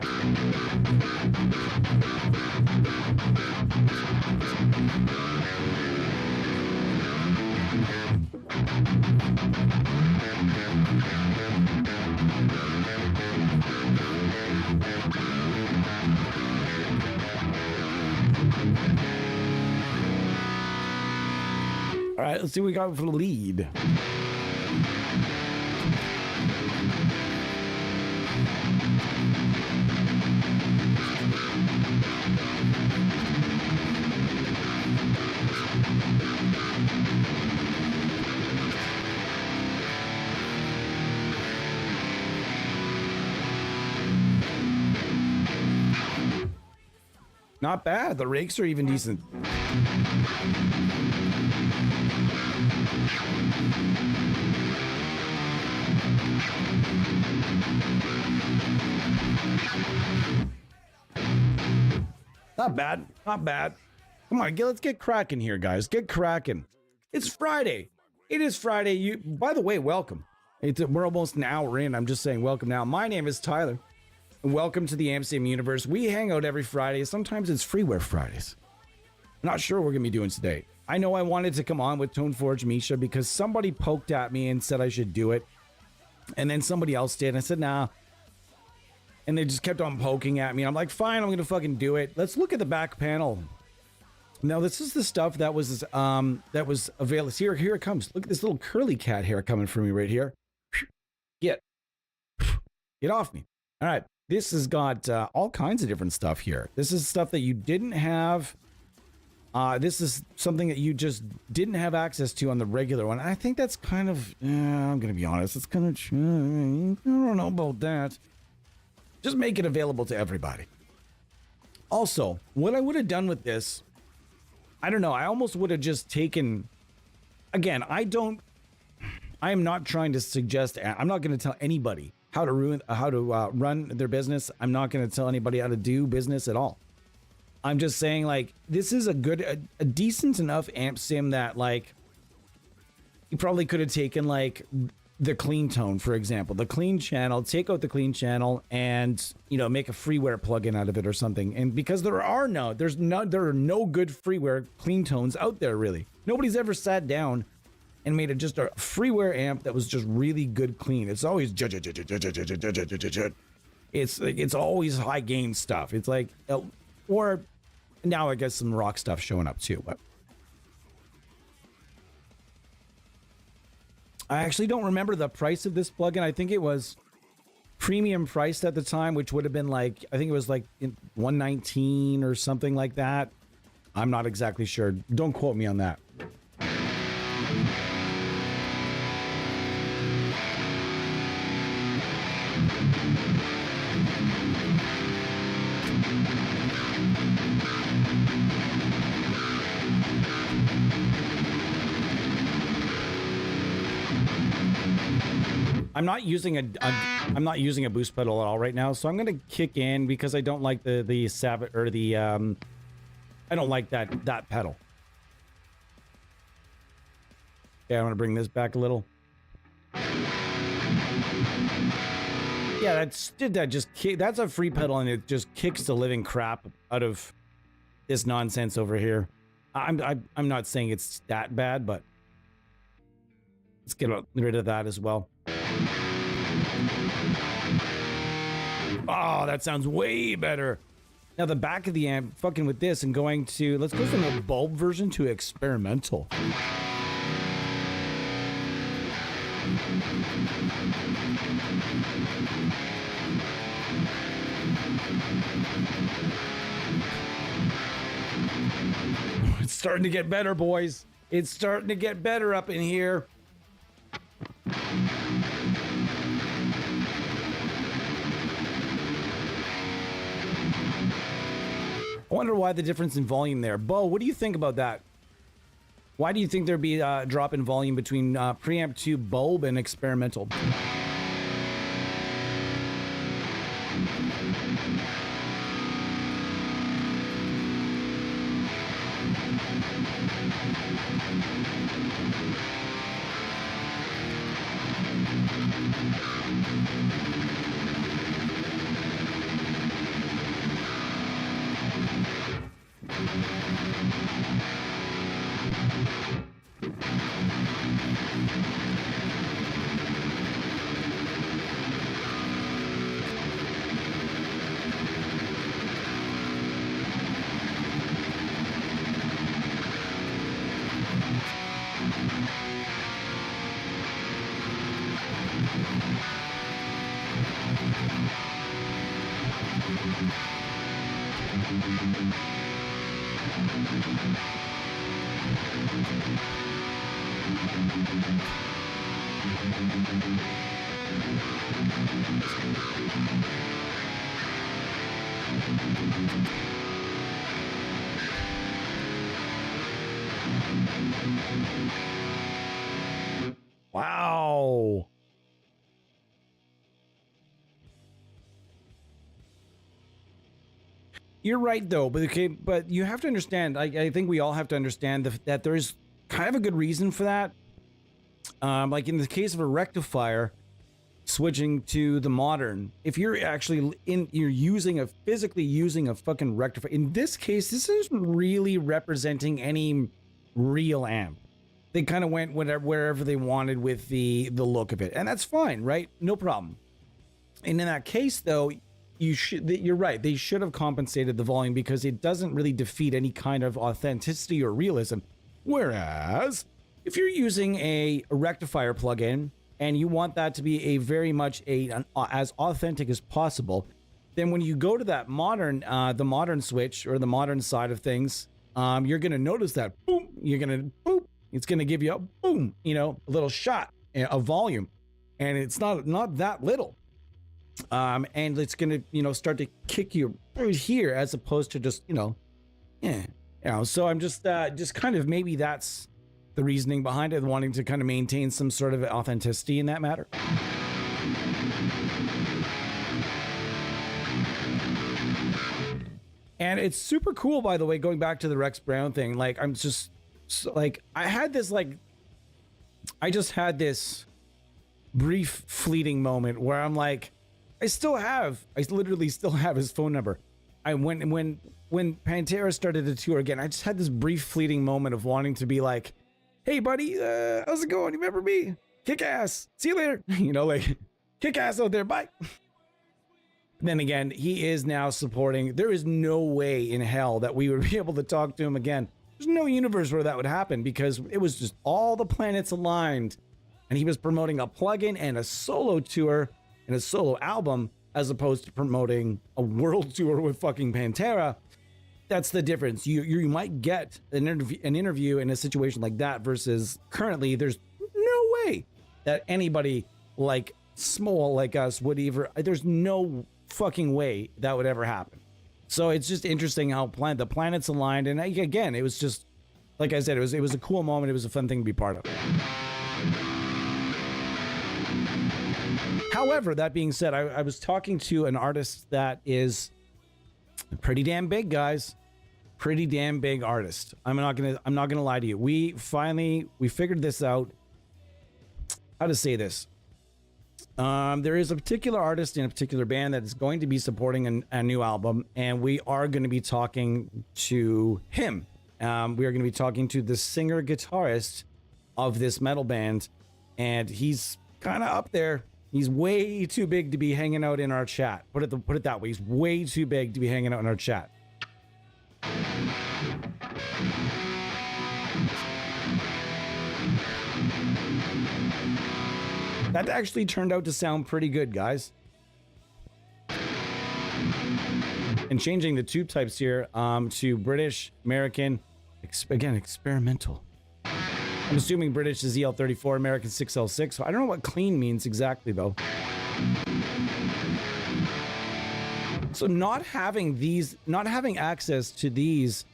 All right, let's see what we got for the lead. Not bad. The rakes are even decent. Not bad. Not bad. Come on, let's get cracking here, guys. Get cracking. It's Friday. It is Friday. By the way, welcome. We're almost an hour in. I'm just saying welcome now. My name is Tyler. Welcome to the AMCM universe. We hang out every Friday. Sometimes it's Freeware Fridays. I'm not sure what we're going to be doing today. I know I wanted to come on with Toneforge Misha because somebody poked at me and said I should do it. And then somebody else did. And I said, nah. And they just kept on poking at me. I'm like, fine, I'm going to fucking do it. Let's look at the back panel. Now, this is the stuff that was available. Here it comes. Look at this little curly cat hair coming from me right here. Get off me. All right. This has got all kinds of different stuff here. This is stuff that you didn't have. This is something that you just didn't have access to on the regular one. I think that's kind of, I'm going to be honest, it's kind of, I don't know about that. Just make it available to everybody. Also, what I would have done with this, I don't know, I almost would have just taken, again, I am not trying to suggest, I'm not going to tell anybody how to run their business. I'm not going to tell anybody how to do business at all. I'm just saying, like, this is a decent enough amp sim that, like, you probably could have taken, like, the clean tone, for example, the clean channel, take out the clean channel and, you know, make a freeware plugin out of it or something. And because there are no good freeware clean tones out there, really. Nobody's ever sat down and made it just a freeware amp that was just really good clean. It's always it's always high gain stuff. It's like, or now I guess some rock stuff showing up too, but I actually don't remember the price of this plugin. I think it was premium priced at the time, which would have been like, I think it was like $119 or something like that. I'm not exactly sure. Don't quote me on that. I'm not using a boost pedal at all right now, so I'm gonna kick in because I don't like the Sabbath or the I don't like that pedal. Okay, I'm gonna bring this back a little. Yeah, that's a free pedal and it just kicks the living crap out of this nonsense over here. I'm not saying it's that bad, but let's get rid of that as well. Oh, that sounds way better. Now the back of the amp, fucking with this and going to, let's go from the bulb version to experimental. It's starting to get better, boys. It's starting to get better up in here. I wonder why the difference in volume there. Bo, what do you think about that? Why do you think there'd be a drop in volume between preamp 2 bulb and experimental? Wow. You're right, though, but okay, but you have to understand. I think we all have to understand that there's kind of a good reason for that. Like in the case of a rectifier, switching to the modern, if you're actually you're physically using a fucking rectifier. In this case, this isn't really representing any real amp. They kind of went wherever they wanted with the look of it, and that's fine, right? No problem. And in that case, though, you're right. They should have compensated the volume because it doesn't really defeat any kind of authenticity or realism. Whereas, if you're using a rectifier plugin and you want that to be a very much as authentic as possible, then when you go to that modern, the modern switch or the modern side of things, you're going to notice that boom, it's going to give you a boom, a little shot of volume, and it's not that little. And it's gonna, start to kick you right here as opposed to just, So I'm just kind of, maybe that's the reasoning behind it, wanting to kind of maintain some sort of authenticity in that matter. And it's super cool, by the way, going back to the Rex Brown thing. Like, I'm just like, I just had this brief fleeting moment where I'm like, I literally still have his phone number. When Pantera started to tour again, I just had this brief fleeting moment of wanting to be like, hey buddy, how's it going? You remember me? Kick ass. See you later. Like, kick ass out there. Bye. Then again, he is now supporting. There is no way in hell that we would be able to talk to him again. There's no universe where that would happen because it was just all the planets aligned. And he was promoting a plugin and a solo tour and a solo album as opposed to promoting a world tour with fucking Pantera. That's the difference. You might get an interview in a situation like that versus currently there's no way that anybody like small like us would there's no fucking way that would ever happen. So it's just interesting how the planets aligned. And again, it was just, like I said, it was a cool moment. It was a fun thing to be part of. However, that being said, I was talking to an artist that is pretty damn big, guys. Pretty damn big artist. I'm not gonna lie to you. We figured this out. How to say this? There is a particular artist in a particular band that is going to be supporting a new album, and we are going to be talking to him. We are going to be talking to the singer-guitarist of this metal band, and he's kind of up there. He's way too big to be hanging out in our chat. Put it that way. He's way too big to be hanging out in our chat. That actually turned out to sound pretty good, guys. And changing the tube types here to British, American, again, experimental. I'm assuming British is EL34, American 6L6. So I don't know what clean means exactly, though. So not having access to these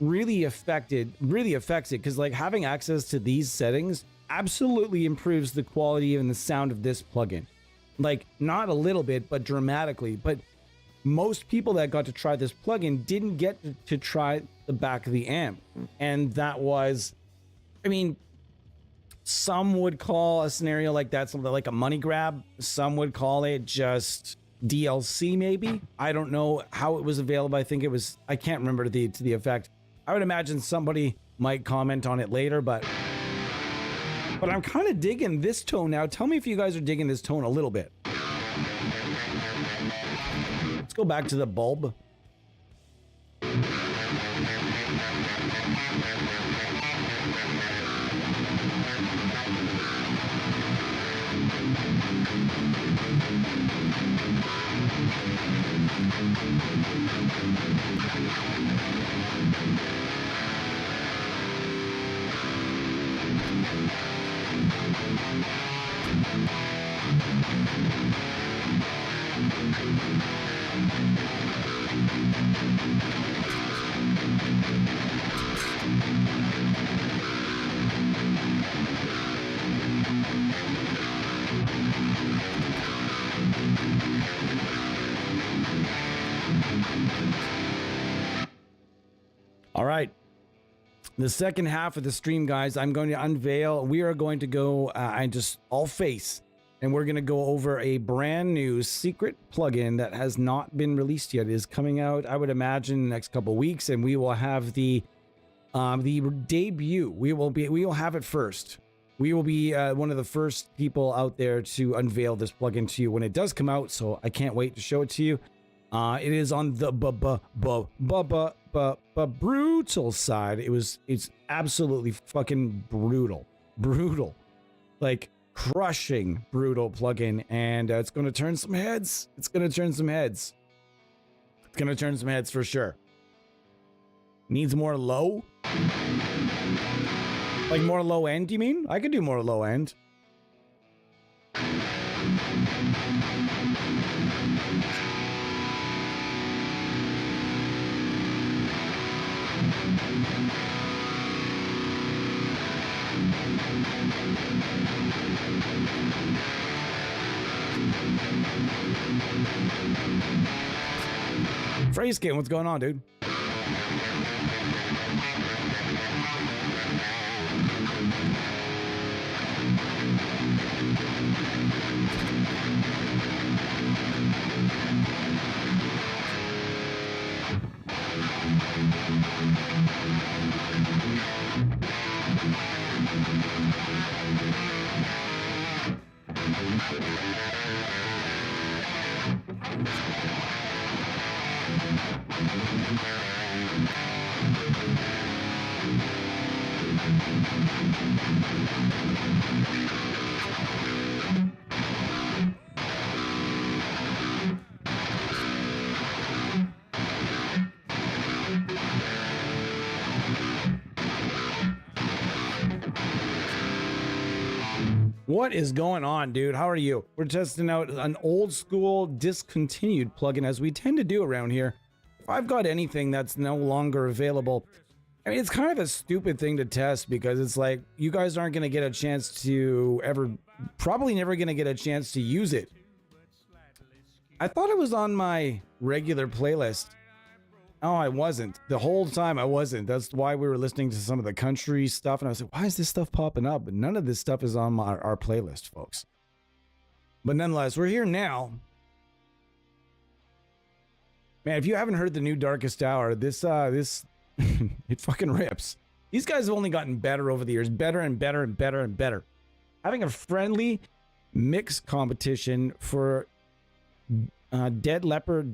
really affects it, because like having access to these settings absolutely improves the quality and the sound of this plugin. Like, not a little bit, but dramatically. But most people that got to try this plugin didn't get to try the back of the amp. And that was, I mean, some would call a scenario like that something like a money grab. Some would call it just DLC, maybe. I don't know how it was available. I think it was, I can't remember to the effect. I would imagine somebody might comment on it later, but I'm kind of digging this tone now. Tell me if you guys are digging this tone a little bit. Let's go back to the bulb. All right. The second half of the stream, guys, I'm going to unveil. We are going to go and just all face, and we're going to go over a brand new secret plugin that has not been released yet. It is coming out, I would imagine, in the next couple of weeks, and we will have the debut. We will have it first. We will be one of the first people out there to unveil this plugin to you when it does come out. So I can't wait to show it to you. It is on the brutal side. It's absolutely fucking brutal, like crushing brutal plugin, and it's going to turn some heads. It's going to turn some heads for sure. Needs more low, like more low end. You mean? I could do more low end. Phraseskin, what's going on, dude? What is going on, dude? How are you? We're testing out an old school discontinued plugin, as we tend to do around here. If I've got anything that's no longer available, I mean, it's kind of a stupid thing to test, because it's like, you guys aren't going to get a chance to probably never going to get a chance to use it. I thought it was on my regular playlist. Oh, I wasn't. The whole time I wasn't. That's why we were listening to some of the country stuff, and I was like, why is this stuff popping up? But none of this stuff is on our playlist, folks. But nonetheless, we're here now. Man, if you haven't heard the new Darkest Hour, this it fucking rips. These guys have only gotten better over the years. Better and better and better and better. Having a friendly mix competition for Dead Leopard.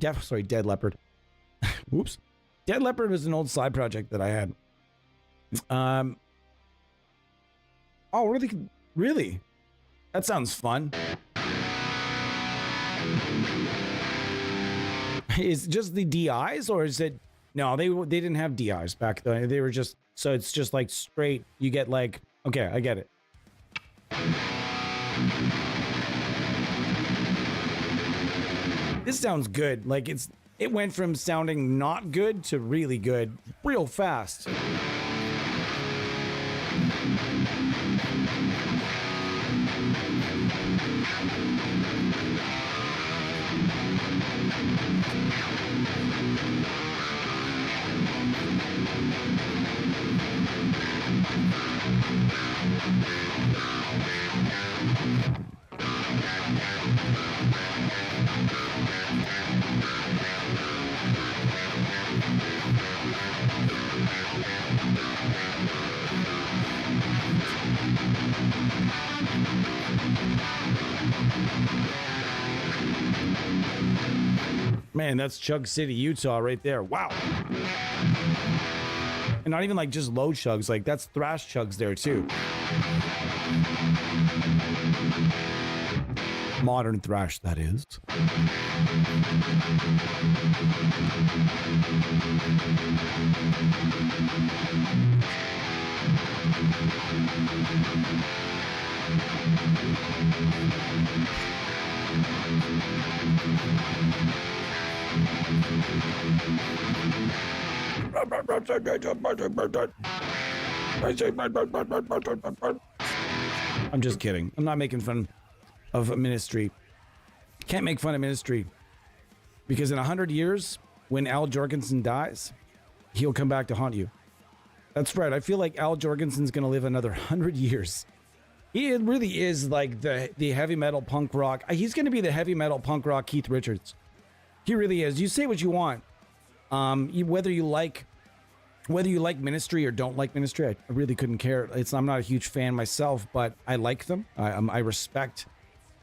Oops. Dead Leopard was an old side project that I had. Oh, really? Really? That sounds fun. Is it just the DIs, or is it? No, they didn't have DIs back then. They were just, so it's just like straight. You get like, okay, I get it. This sounds good. Like, It went from sounding not good to really good real fast. Man, that's Chug City, Utah right there. Wow. And not even like just low chugs, like that's thrash chugs there too. Modern thrash, that is. I'm just kidding. I'm not making fun of ministry. Can't make fun of ministry because in 100 years, when Al Jorgensen dies, he'll come back to haunt you. That's right. I feel like Al Jorgensen's going to live another 100 years. He really is like the heavy metal punk rock. He's going to be the heavy metal punk rock Keith Richards. He really is. You say what you want. Whether you like ministry or don't like ministry, I really couldn't care. I'm not a huge fan myself, but I like them. I respect,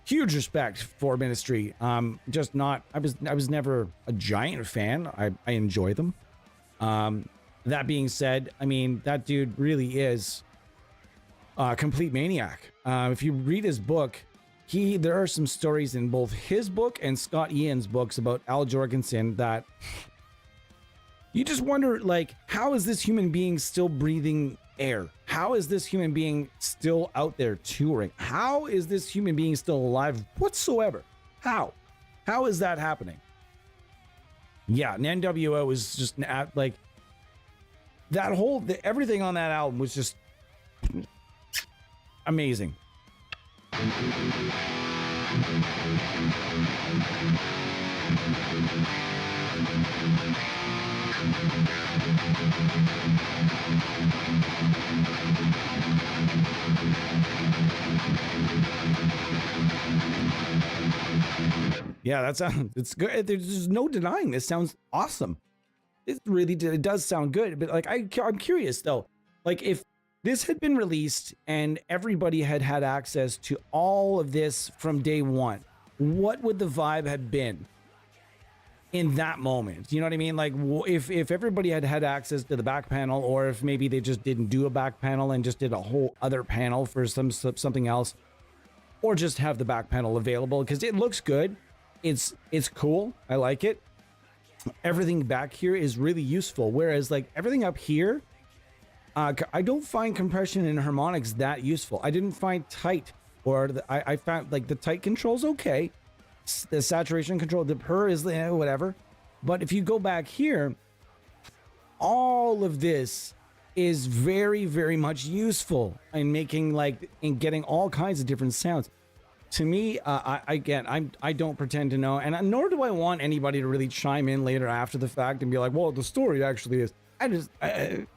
huge respect for ministry. Just not. I was never a giant fan. I enjoy them. That being said, I mean that dude really is a complete maniac. If you read his book, there are some stories in both his book and Scott Ian's books about Al Jorgensen that you just wonder, like, how is this human being still breathing air? How is this human being still out there touring? How is this human being still alive whatsoever? How is that happening? Yeah, and NWO is just like that whole everything on that album was just amazing. Yeah, it's good. There's no denying this sounds awesome. It does sound good, but like I'm curious though, like if this had been released and everybody had had access to all of this from day one, what would the vibe have been in that moment? You know what I mean? Like if everybody had had access to the back panel, or if maybe they just didn't do a back panel and just did a whole other panel for something else, or just have the back panel available because it looks good. It's cool. I like it. Everything back here is really useful. Whereas like everything up here, I don't find compression and harmonics that useful. I didn't find tight, or I found like the tight control's okay. The saturation control, the purr is whatever. But if you go back here, all of this is very, very much useful in making in getting all kinds of different sounds. To me, I don't pretend to know, and nor do I want anybody to really chime in later after the fact and be like, well, the story actually is,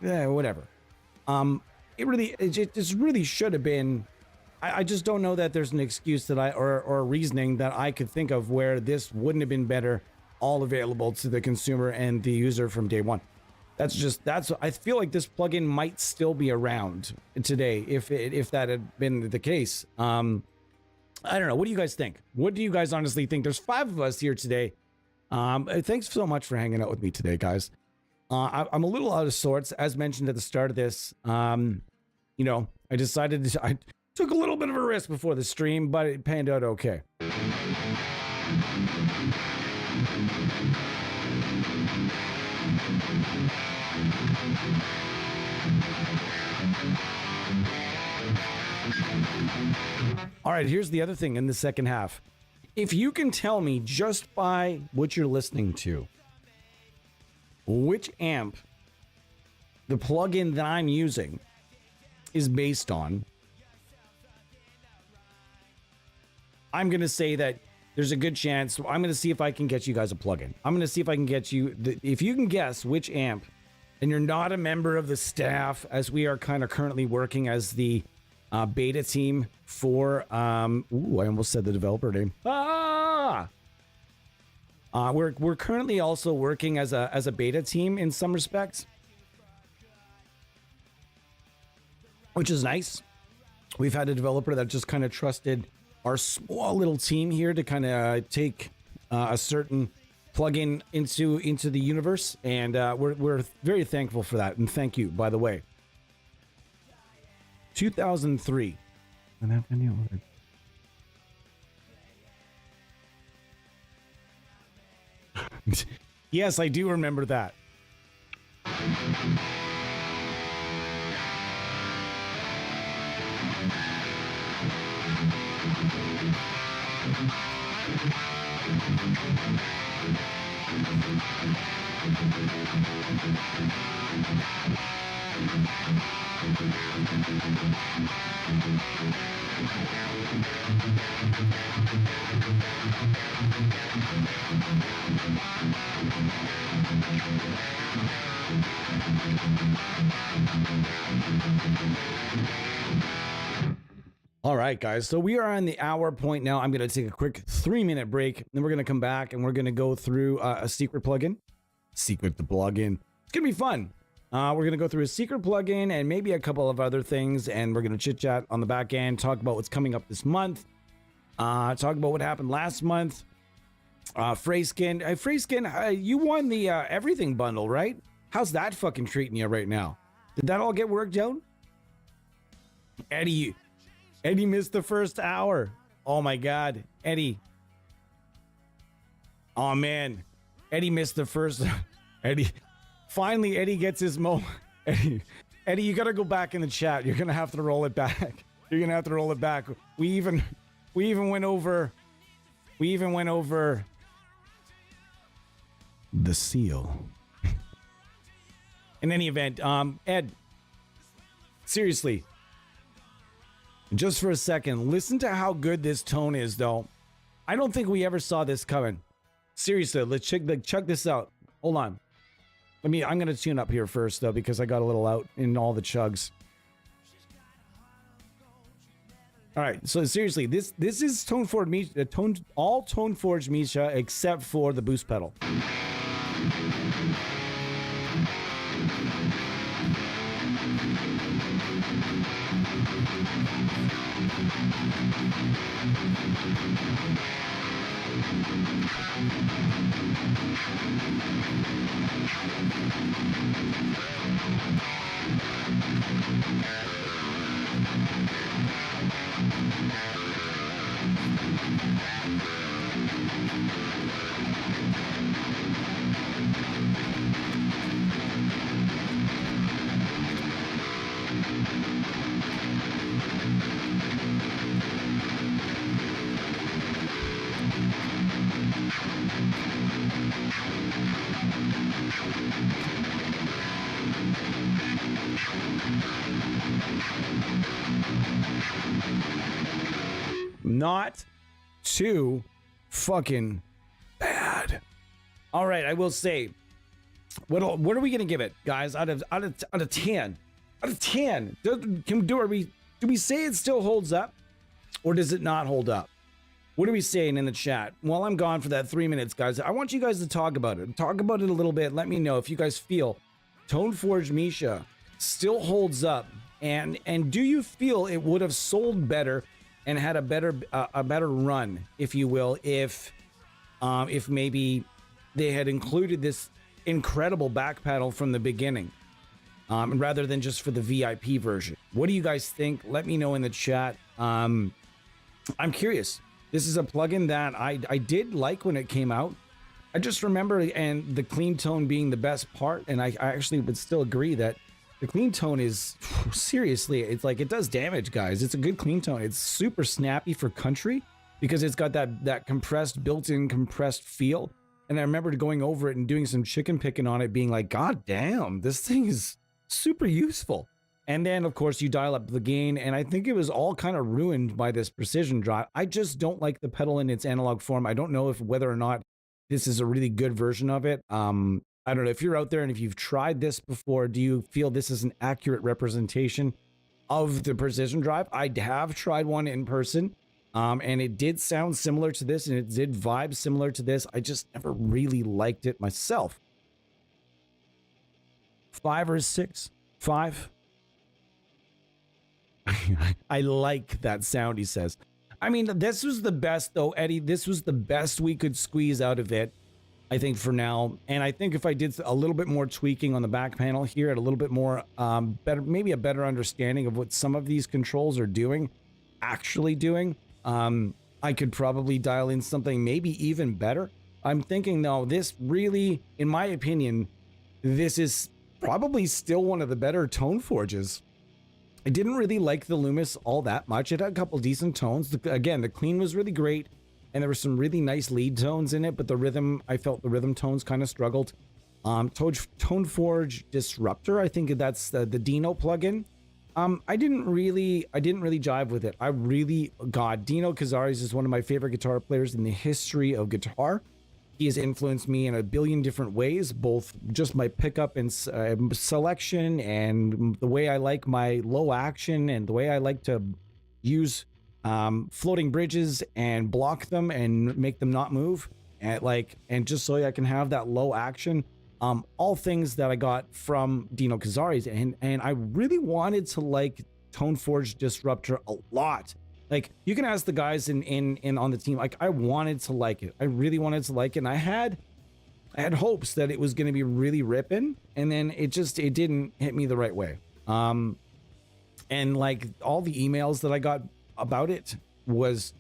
whatever. It just really should have been. I just don't know that there's an excuse that or reasoning that I could think of where this wouldn't have been better, all available to the consumer and the user from day one. I feel like this plugin might still be around today if that had been the case. I don't know. What do you guys think? What do you guys honestly think? There's 5 of us here today. Thanks so much for hanging out with me today, guys. I'm a little out of sorts, as mentioned at the start of this. I decided I took a little bit of a risk before the stream, but it panned out okay. All right, here's the other thing in the second half. If you can tell me just by what you're listening to, which amp the plugin that I'm using is based on, I'm going to say that there's a good chance. I'm going to see if I can get you guys a plugin. I'm going to see if I can get you, if you can guess which amp, and you're not a member of the staff, as we are kind of currently working as the beta team for, I almost said the developer name. We're currently also working as a beta team in some respects, which is nice. We've had a developer that just kind of trusted our small little team here to kind of take a certain plugin into the universe, and we're very thankful for that. And thank you, by the way. 2003. And have any other? Yes, I do remember that. All right, guys. So we are on the hour point now. I'm going to take a quick 3-minute break. Then we're going to come back and we're going to go through a secret plugin. Secret the plugin. It's going to be fun. We're going to go through a secret plugin and maybe a couple of other things. And we're going to chit chat on the back end, talk about what's coming up this month. Talk about what happened last month. Freyskin. Freyskin, you won the everything bundle, right? How's that fucking treating you right now? Did that all get worked out? Eddie missed the first hour. Oh my God. Eddie. Oh man. Eddie missed the first. Eddie. Finally, Eddie gets his moment. Eddie, you got to go back in the chat. You're going to have to roll it back. You're going to have to roll it back. We even went over the seal. In any event, Ed, seriously, just for a second, listen to how good this tone is, though. I don't think we ever saw this coming. Seriously, let's check this out. Hold on. I'm going to tune up here first, though, because I got a little out in all the chugs. All right, so seriously, this is Toneforge Misha, all Toneforge Misha except for the boost pedal. Not too fucking bad. All right, I will say, what are we gonna give it, guys? Out of 10, out of 10. Do we say it still holds up, or does it not hold up? What are we saying in the chat? While I'm gone for that 3 minutes, guys, I want you guys to talk about it. Talk about it a little bit. Let me know if you guys feel Toneforge Misha still holds up, and do you feel it would have sold better and had a better run, if you will, if maybe they had included this incredible back pedal from the beginning, rather than just for the VIP version? What do you guys think? Let me know in the chat. I'm curious. This is a plugin that I did like when it came out. I just remember and the clean tone being the best part, and I actually would still agree that the clean tone is, seriously, it's like, it does damage, guys. It's a good clean tone. It's super snappy for country because it's got that compressed, built-in compressed feel. And I remember going over it and doing some chicken picking on it, being like, God damn, this thing is super useful. And then, of course, you dial up the gain, and I think it was all kind of ruined by this precision drive. I just don't like the pedal in its analog form. I don't know if whether or not this is a really good version of it. I don't know if you're out there and if you've tried this before, do you feel this is an accurate representation of the precision drive? I have tried one in person, and it did sound similar to this, and it did vibe similar to this. I just never really liked it myself. 5 or 6? 5? I like that sound, he says. I mean, this was the best, though, Eddie. This was the best we could squeeze out of it, I think, for now. And I think if I did a little bit more tweaking on the back panel here, had a little bit more, better, maybe a better understanding of what some of these controls are doing, actually doing, I could probably dial in something maybe even better. I'm thinking, though, this really, in my opinion, this is probably still one of the better Toneforges. I didn't really like the Loomis all that much. It had a couple decent tones. Again, the clean was really great, and there were some really nice lead tones in it, but the rhythm, I felt the rhythm tones kind of struggled. Toneforge Disruptor, I think that's the Dino plugin. I didn't really jive with it. Dino Cazares is one of my favorite guitar players in the history of guitar. He has influenced me in a billion different ways, both just my pickup and selection, and the way I like my low action, and the way I like to use floating bridges and block them and make them not move, and just so I can have that low action. All things that I got from Dino Cazares, and I really wanted to like Toneforge Disruptor a lot. Like, you can ask the guys in on the team. Like, I wanted to like it. I really wanted to like it, and I had hopes that it was going to be really ripping, and then it didn't hit me the right way. And like all the emails that I got about it was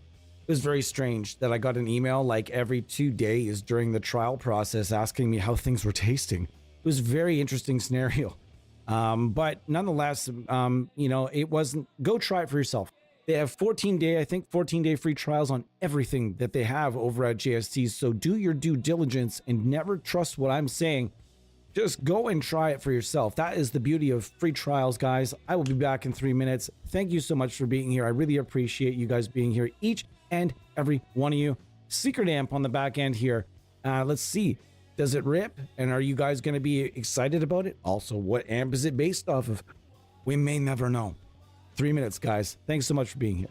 very strange. That I got an email like every 2 days during the trial process asking me how things were tasting. It was a very interesting scenario. But nonetheless, it wasn't. Go try it for yourself. They have 14-day free trials on everything that they have over at JST. So do your due diligence and never trust what I'm saying. Just go and try it for yourself. That is the beauty of free trials, guys. I will be back in 3 minutes. Thank you so much for being here. I really appreciate you guys being here, each and every one of you. Secret amp on the back end here. Let's see. Does it rip? And are you guys going to be excited about it? Also, what amp is it based off of? We may never know. 3 minutes, guys. Thanks so much for being here.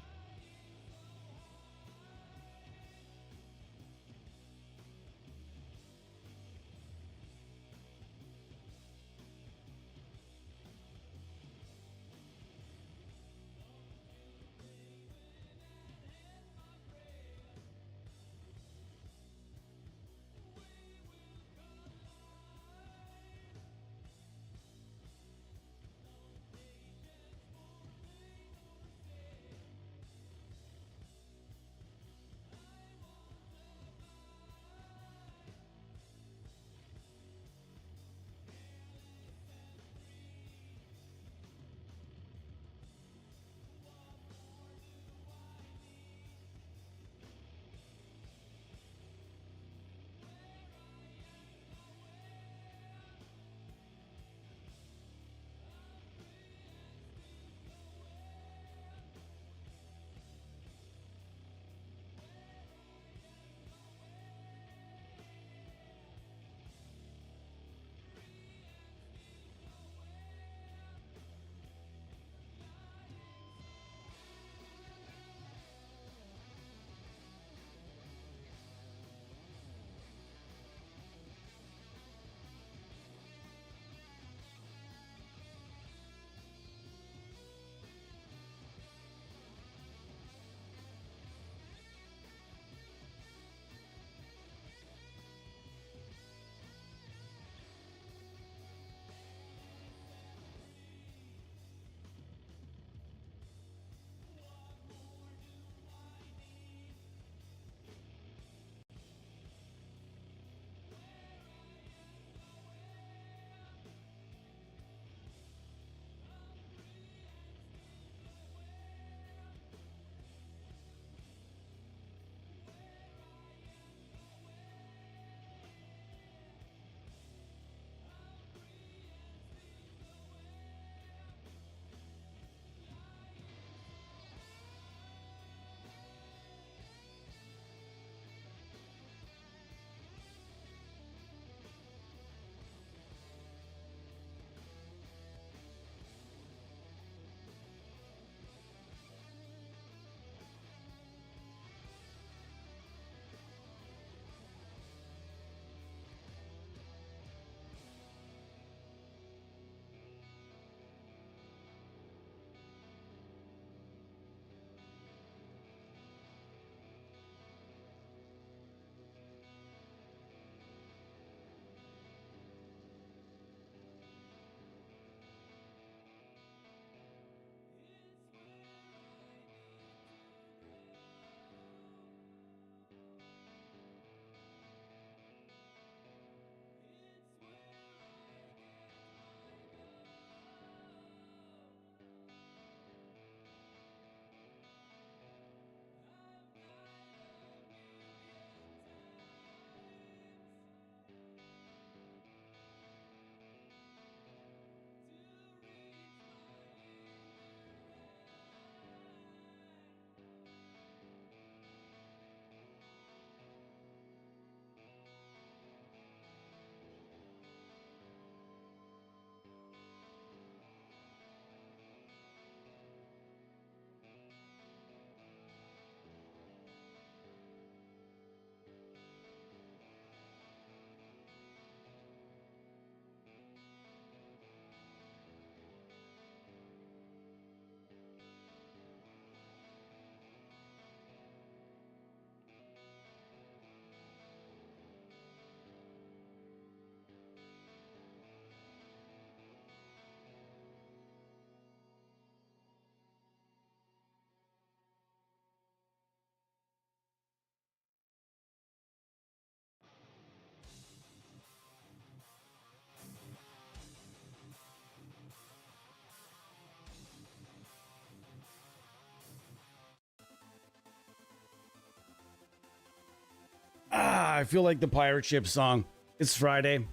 I feel like the pirate ship song. It's Friday.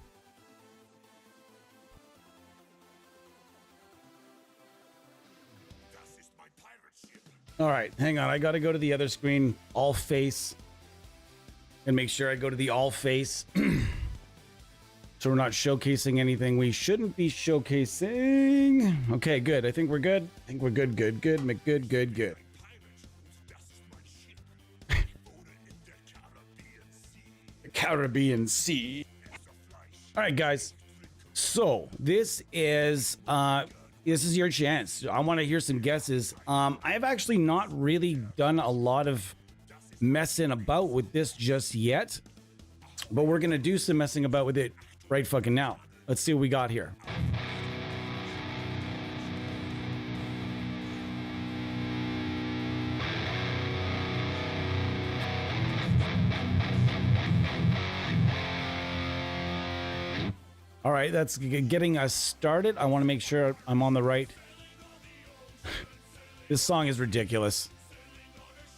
All right, hang on. I got to go to the other screen, all face, and make sure I go to the all face. So we're not showcasing anything we shouldn't be showcasing. Okay, good. I think we're good. I think we're good, good, good, good, good, good. The Caribbean Sea. All right, guys. So this is your chance. I want to hear some guesses. I've actually not really done a lot of messing about with this just yet, but we're gonna do some messing about with it right fucking now. Let's see what we got here. All right, that's getting us started. I want to make sure I'm on the right. This song is ridiculous.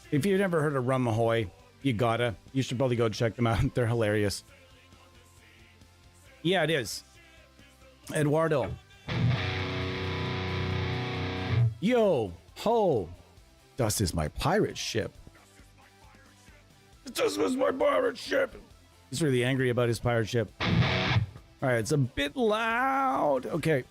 If you've never heard of Rum Ahoy, you gotta. You should probably go check them out. They're hilarious. Yeah, it is. Eduardo. Yo, ho. Das is my pirate ship. This was my pirate ship. He's really angry about his pirate ship. All right, it's a bit loud. Okay.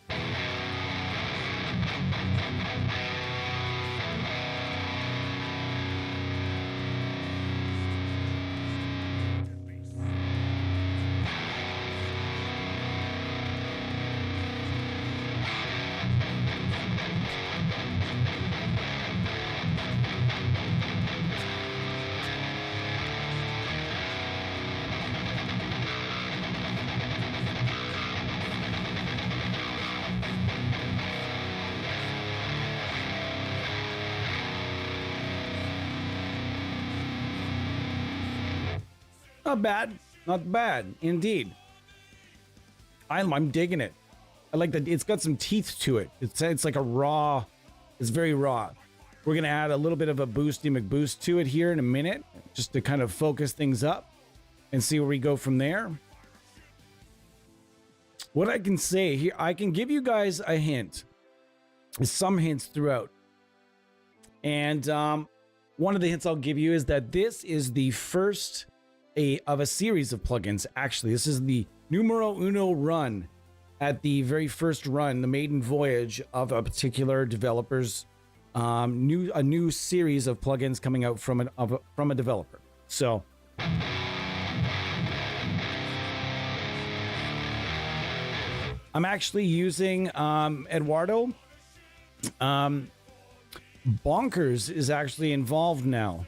Not bad. Not bad, indeed. I'm digging it. I like that. It's got some teeth to it. It's like a raw. It's very raw. We're gonna add a little bit of a boosty McBoost to it here in a minute, just to kind of focus things up and see where we go from there. What I can say here, I can give you guys a hint. Some hints throughout. And one of the hints I'll give you is that this is the first of a series of plugins. Actually, this is the numero uno run at the very first run, the maiden voyage of a particular developer's a new series of plugins coming out from a developer. So I'm actually using Eduardo. Bonkers is actually involved now,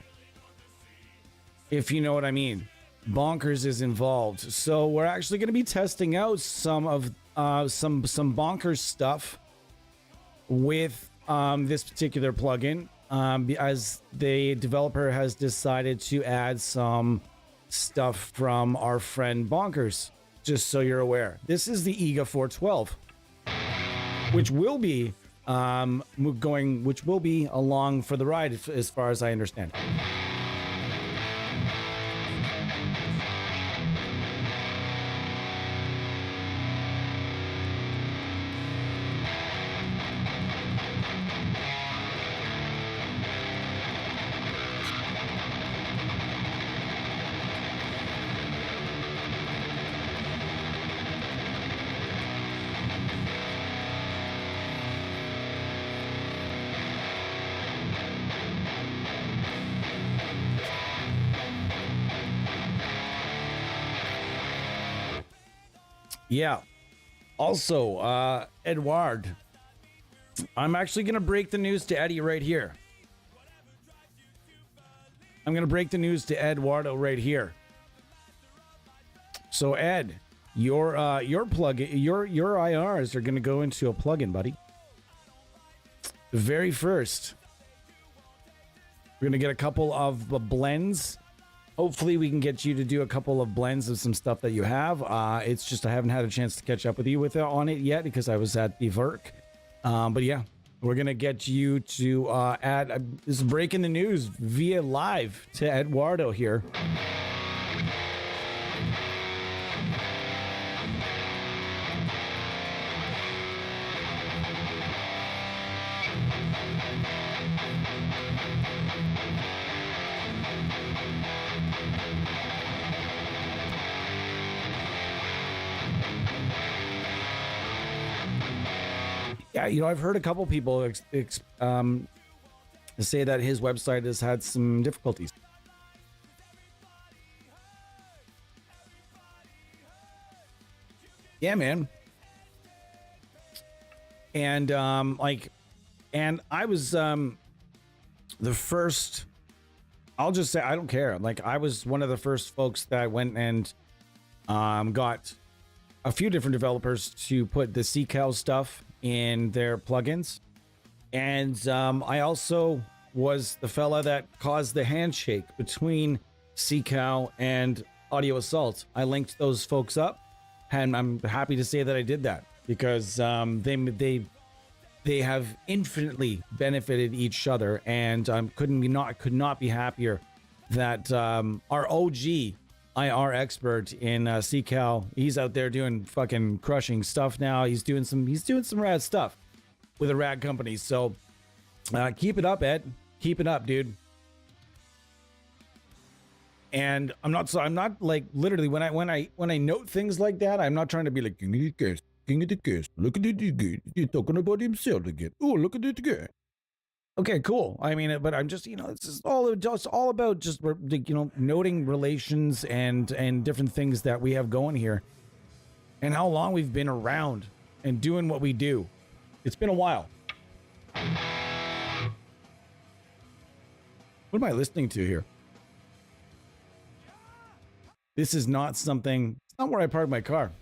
if you know what I mean. Bonkers is involved, so we're actually going to be testing out some of some Bonkers stuff with this particular plugin, as the developer has decided to add some stuff from our friend Bonkers. Just so you're aware, this is the EGA 412, which will be along for the ride, as far as I understand. Yeah. Also, Edward, I'm actually going to break the news to Eddie right here. I'm going to break the news to Eduardo right here. So Ed, your plugin, your IRs are going to go into a plugin, buddy. The very first. We're going to get a couple of blends. Hopefully we can get you to do a couple of blends of some stuff that you have. It's just I haven't had a chance to catch up with you on it yet because I was at the Verk. But yeah, we're going to get you to add... this is breaking the news via live to Eduardo here. Yeah, you know, I've heard a couple people say that his website has had some difficulties. Yeah, man. And and I was the first. I'll just say I don't care. Like, I was one of the first folks that went and got a few different developers to put the CCAL stuff in their plugins. And I also was the fella that caused the handshake between CCAL and Audio Assault. I linked those folks up, and I'm happy to say that I did that because they have infinitely benefited each other, and could not be happier that our OG IR expert in CCAL, he's out there doing fucking crushing stuff now. He's doing some rad stuff with a rad company. So keep it up, Ed. Keep it up, dude. And I'm not like literally when I note things like that, I'm not trying to be like king of the case. Look at it again. You're talking about himself again. Oh, look at it again. Okay, cool. I mean, but I'm just, you know, it's just all about just, you know, noting relations and different things that we have going here, and how long we've been around and doing what we do. It's been a while. What am I listening to here? This is not something. It's not where I park my car.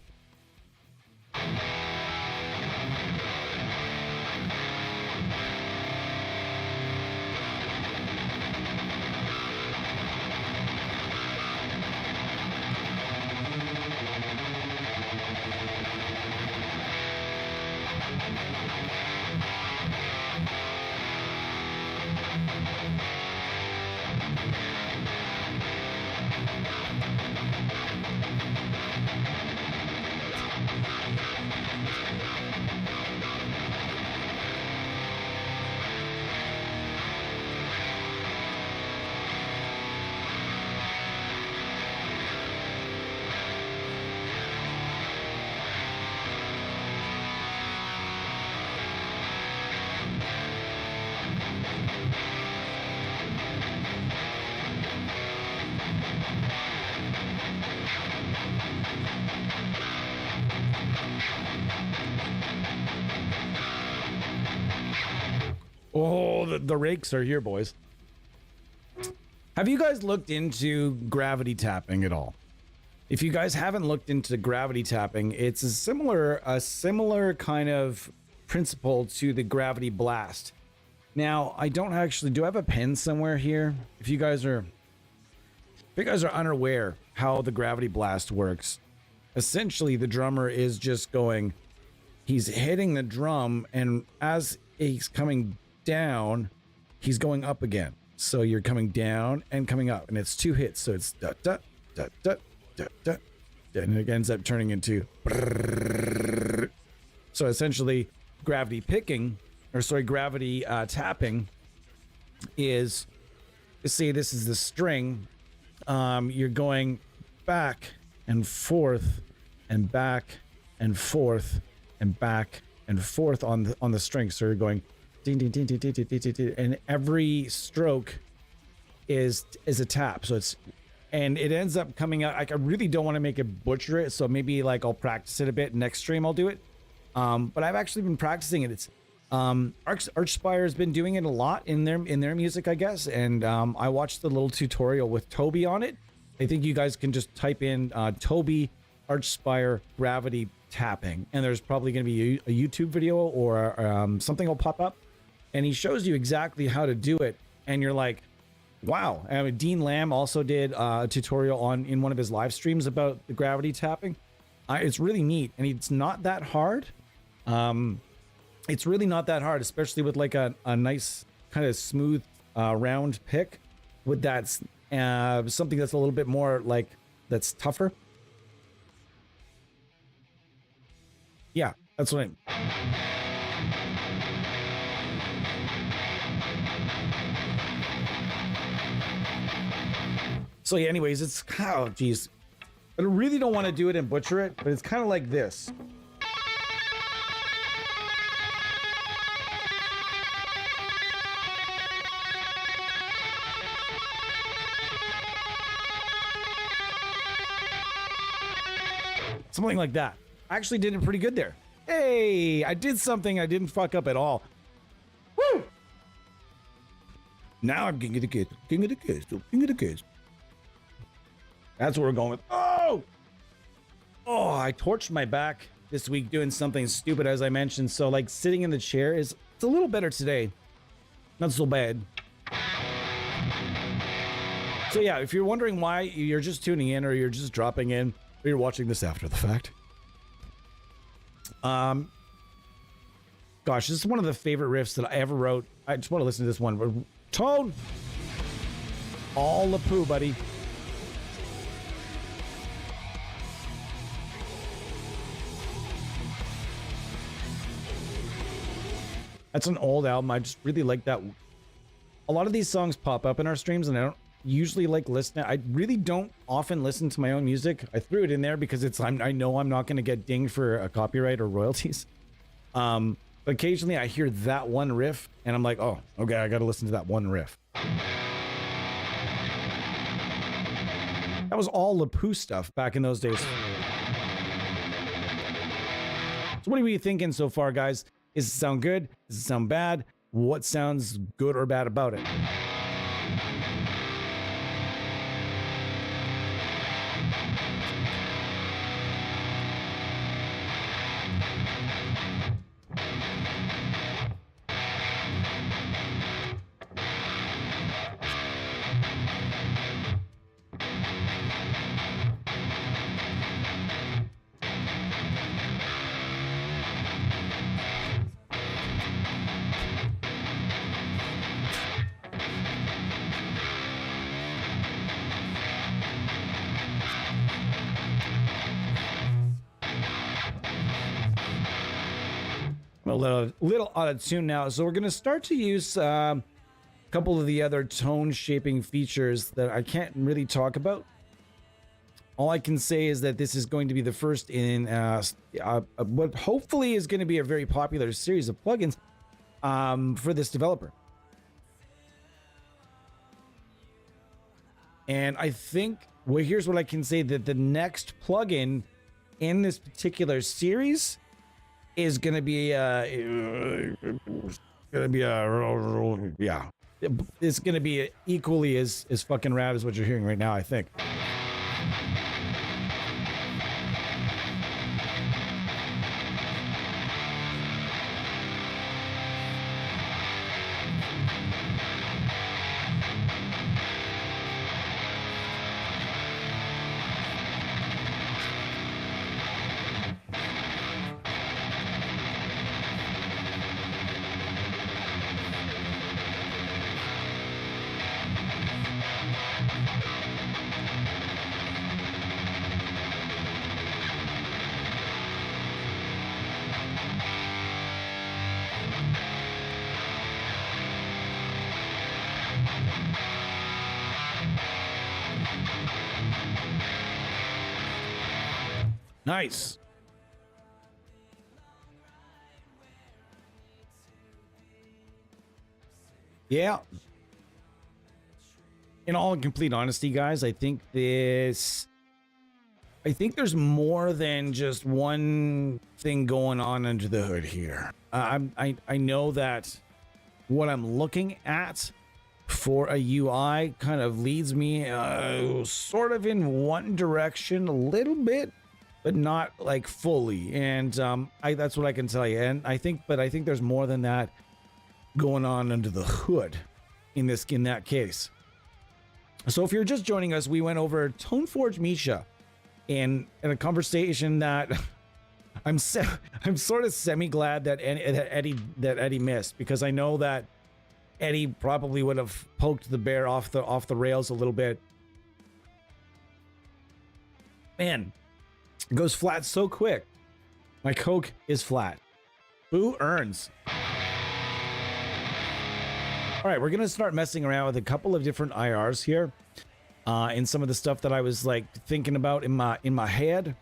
Oh, the rakes are here, boys. Have you guys looked into gravity tapping at all? If you guys haven't looked into gravity tapping, it's a similar kind of principle to the gravity blast. Now, I don't actually, do I have a pen somewhere here? If you guys are unaware how the gravity blast works, essentially the drummer is just going, he's hitting the drum, and as he's coming down, he's going up again. So you're coming down and coming up, and it's 2 hits. So it's da da da da da da, and it ends up turning into. So essentially, gravity tapping is, say this is the string. You're going back and forth and back and forth and back and forth on the string. So you're going ding ding ding ding ding ding ding ding, and every stroke is a tap. So it's, and it ends up coming out. Like, I really don't want to make it butcher it, so maybe like I'll practice it a bit. Next stream I'll do it. But I've actually been practicing it. It's Archspire has been doing it a lot in their music, I guess. And I watched the little tutorial with Toby on it. I think you guys can just type in Toby Archspire gravity tapping, and there's probably going to be a YouTube video or something will pop up, and he shows you exactly how to do it, and you're like, wow. I mean, Dean Lamb also did a tutorial in one of his live streams about the gravity tapping. It's really neat, and it's not that hard. It's really not that hard, especially with like a nice kind of smooth round pick with that something that's a little bit more like, that's tougher. Yeah, that's what I So yeah, anyways, it's, oh geez, I really don't want to do it and butcher it, but it's kind of like this. Something like that. I actually did it pretty good there. Hey, I did something I didn't fuck up at all. Woo! Now I'm king of the kids. King of the kids. King of the kids. That's what we're going with. Oh! Oh, I torched my back this week doing something stupid, as I mentioned. So, like, sitting in the chair it's a little better today. Not so bad. So, yeah, if you're wondering why you're just tuning in or you're just dropping in or you're watching this after the fact. Gosh, this is one of the favorite riffs that I ever wrote. I just want to listen to this one. Tone! All the poo, buddy. That's an old album. I just really like that. A lot of these songs pop up in our streams, and I don't usually like listening. I really don't often listen to my own music. I threw it in there because I know I'm not going to get dinged for a copyright or royalties. But occasionally I hear that one riff, and I'm like, oh, okay, I got to listen to that one riff. That was all LaPoo stuff back in those days. So what are we thinking so far, guys? Does it sound good? Does it sound bad? What sounds good or bad about it? A little out of tune now, so we're going to start to use a couple of the other tone shaping features that I can't really talk about. All I can say is that this is going to be the first in what hopefully is going to be a very popular series of plugins for this developer. And I think, well, here's what I can say, that the next plugin in this particular series is going to be it's going to be equally as fucking rad as what you're hearing right now, I think. Nice. Yeah. In all complete honesty, guys, I think there's more than just one thing going on under the hood here. I know that what I'm looking at for a UI kind of leads me sort of in one direction a little bit, but not like fully. And that's what I can tell you. And I think there's more than that going on under the hood in that case. So if you're just joining us, we went over Toneforge Misha in a conversation that I'm sort of semi-glad that Eddie missed, because I know that Eddie probably would have poked the bear off the rails a little bit. Man, it goes flat so quick. My Coke is flat. Who earns? All right, we're going to start messing around with a couple of different IRs here. and some of the stuff that I was like thinking about in my head.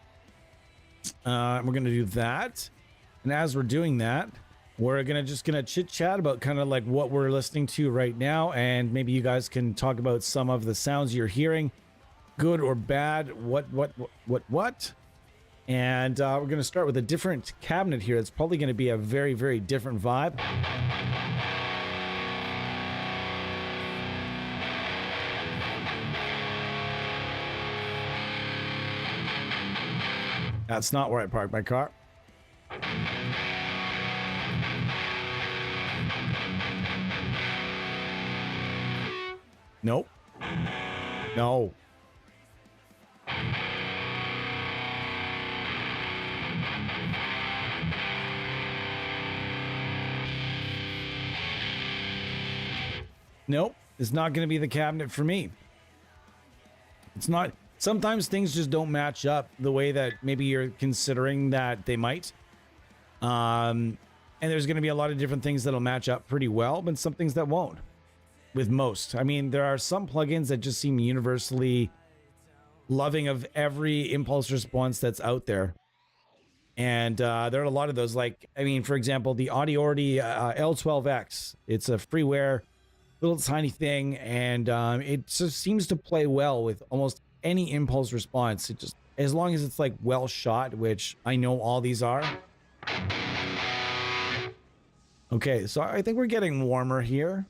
We're gonna do that, and as we're doing that, we're just gonna chit chat about kind of like what we're listening to right now, and maybe you guys can talk about some of the sounds you're hearing, good or bad. What? And we're gonna start with a different cabinet here. It's probably gonna be a very, very different vibe. That's not where I parked my car. Nope. No. Nope. It's not going to be the cabinet for me. It's not. Sometimes things just don't match up the way that maybe you're considering that they might. And there's going to be a lot of different things that'll match up pretty well, but some things that won't. With most. I mean, there are some plugins that just seem universally loving of every impulse response that's out there. And there are a lot of those. Like, I mean, for example, the Audiority L12X. It's a freeware, little tiny thing, and it just seems to play well with almost any impulse response. It just, as long as it's like well shot, which I know all these are. Okay, so I think we're getting warmer here.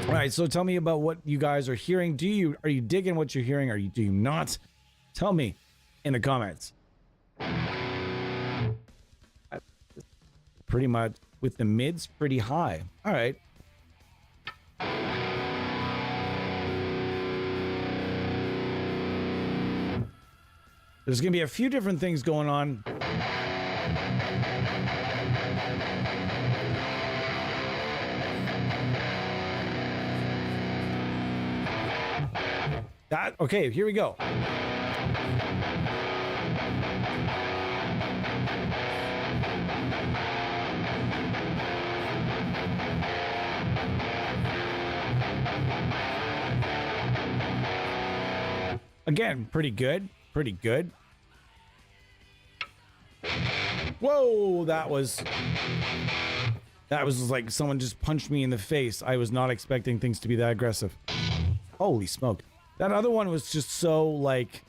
All right, so tell me about what you guys are hearing. Are you digging what you're hearing? Do you not? Tell me in the comments. Pretty much with the mids pretty high. All right. There's going to be a few different things going on. Okay, here we go. Again, pretty good. Pretty good. Whoa, that was like someone just punched me in the face. I was not expecting things to be that aggressive. Holy smoke. That other one was just so, like,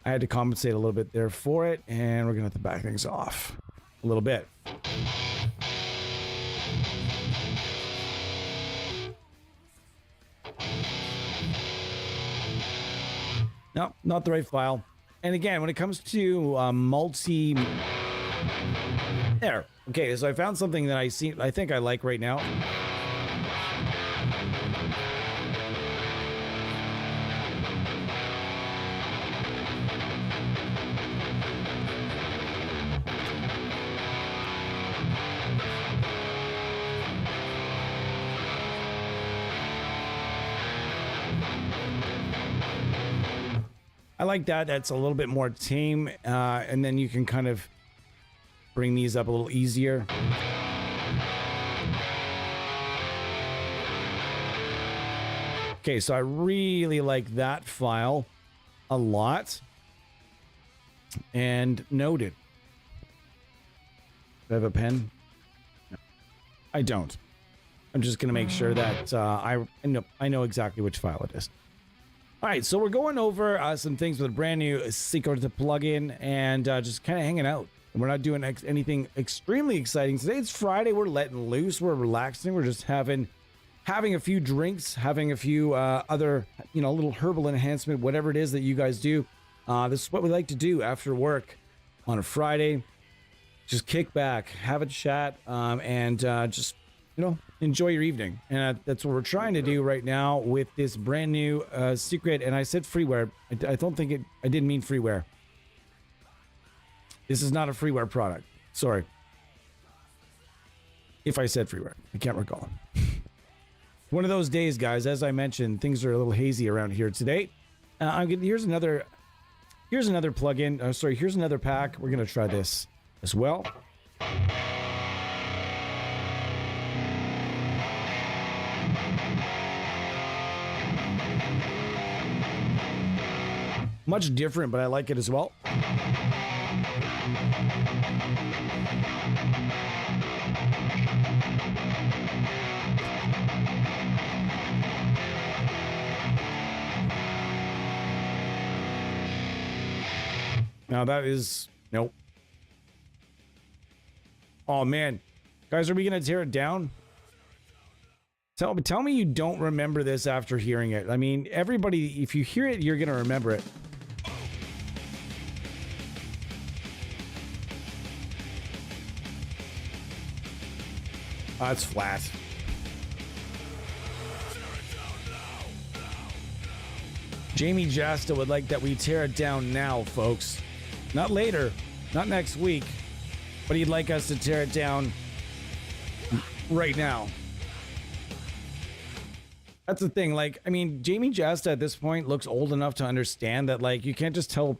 I had to compensate a little bit there for it, and we're gonna have to back things off a little bit. No, not the right file. And again, when it comes to multi... There. Okay, so I found something that I think I like right now. I like that. That's a little bit more tame, and then you can kind of bring these up a little easier. Okay, so I really like that file a lot. And noted. Do I have a pen? No, I don't. I'm just going to make sure that I know exactly which file it is. All right, so we're going over some things with a brand new secret plugin and just kind of hanging out. We're not doing anything extremely exciting today. It's Friday. We're letting loose. We're relaxing. We're just having a few drinks, having a few other, little herbal enhancement, whatever it is that you guys do. This is what we like to do after work on a Friday. Just kick back, have a chat, and just, enjoy your evening. And that's what we're trying to do right now with this brand new secret. And I said freeware. I didn't mean freeware. This is not a freeware product. Sorry. If I said freeware, I can't recall. One of those days, guys. As I mentioned, things are a little hazy around here today. Here's another plugin. Here's another pack. We're gonna try this as well. Much different, but I like it as well. Now that is... Nope. Oh, man. Guys, are we going to tear it down? Tell me you don't remember this after hearing it. I mean, everybody, if you hear it, you're going to remember it. It's flat. Jamie Jasta would like that we tear it down now, folks. Not later, not next week, but he'd like us to tear it down right now. That's the thing. Like, I mean, Jamie Jasta at this point looks old enough to understand that, like, you can't just tell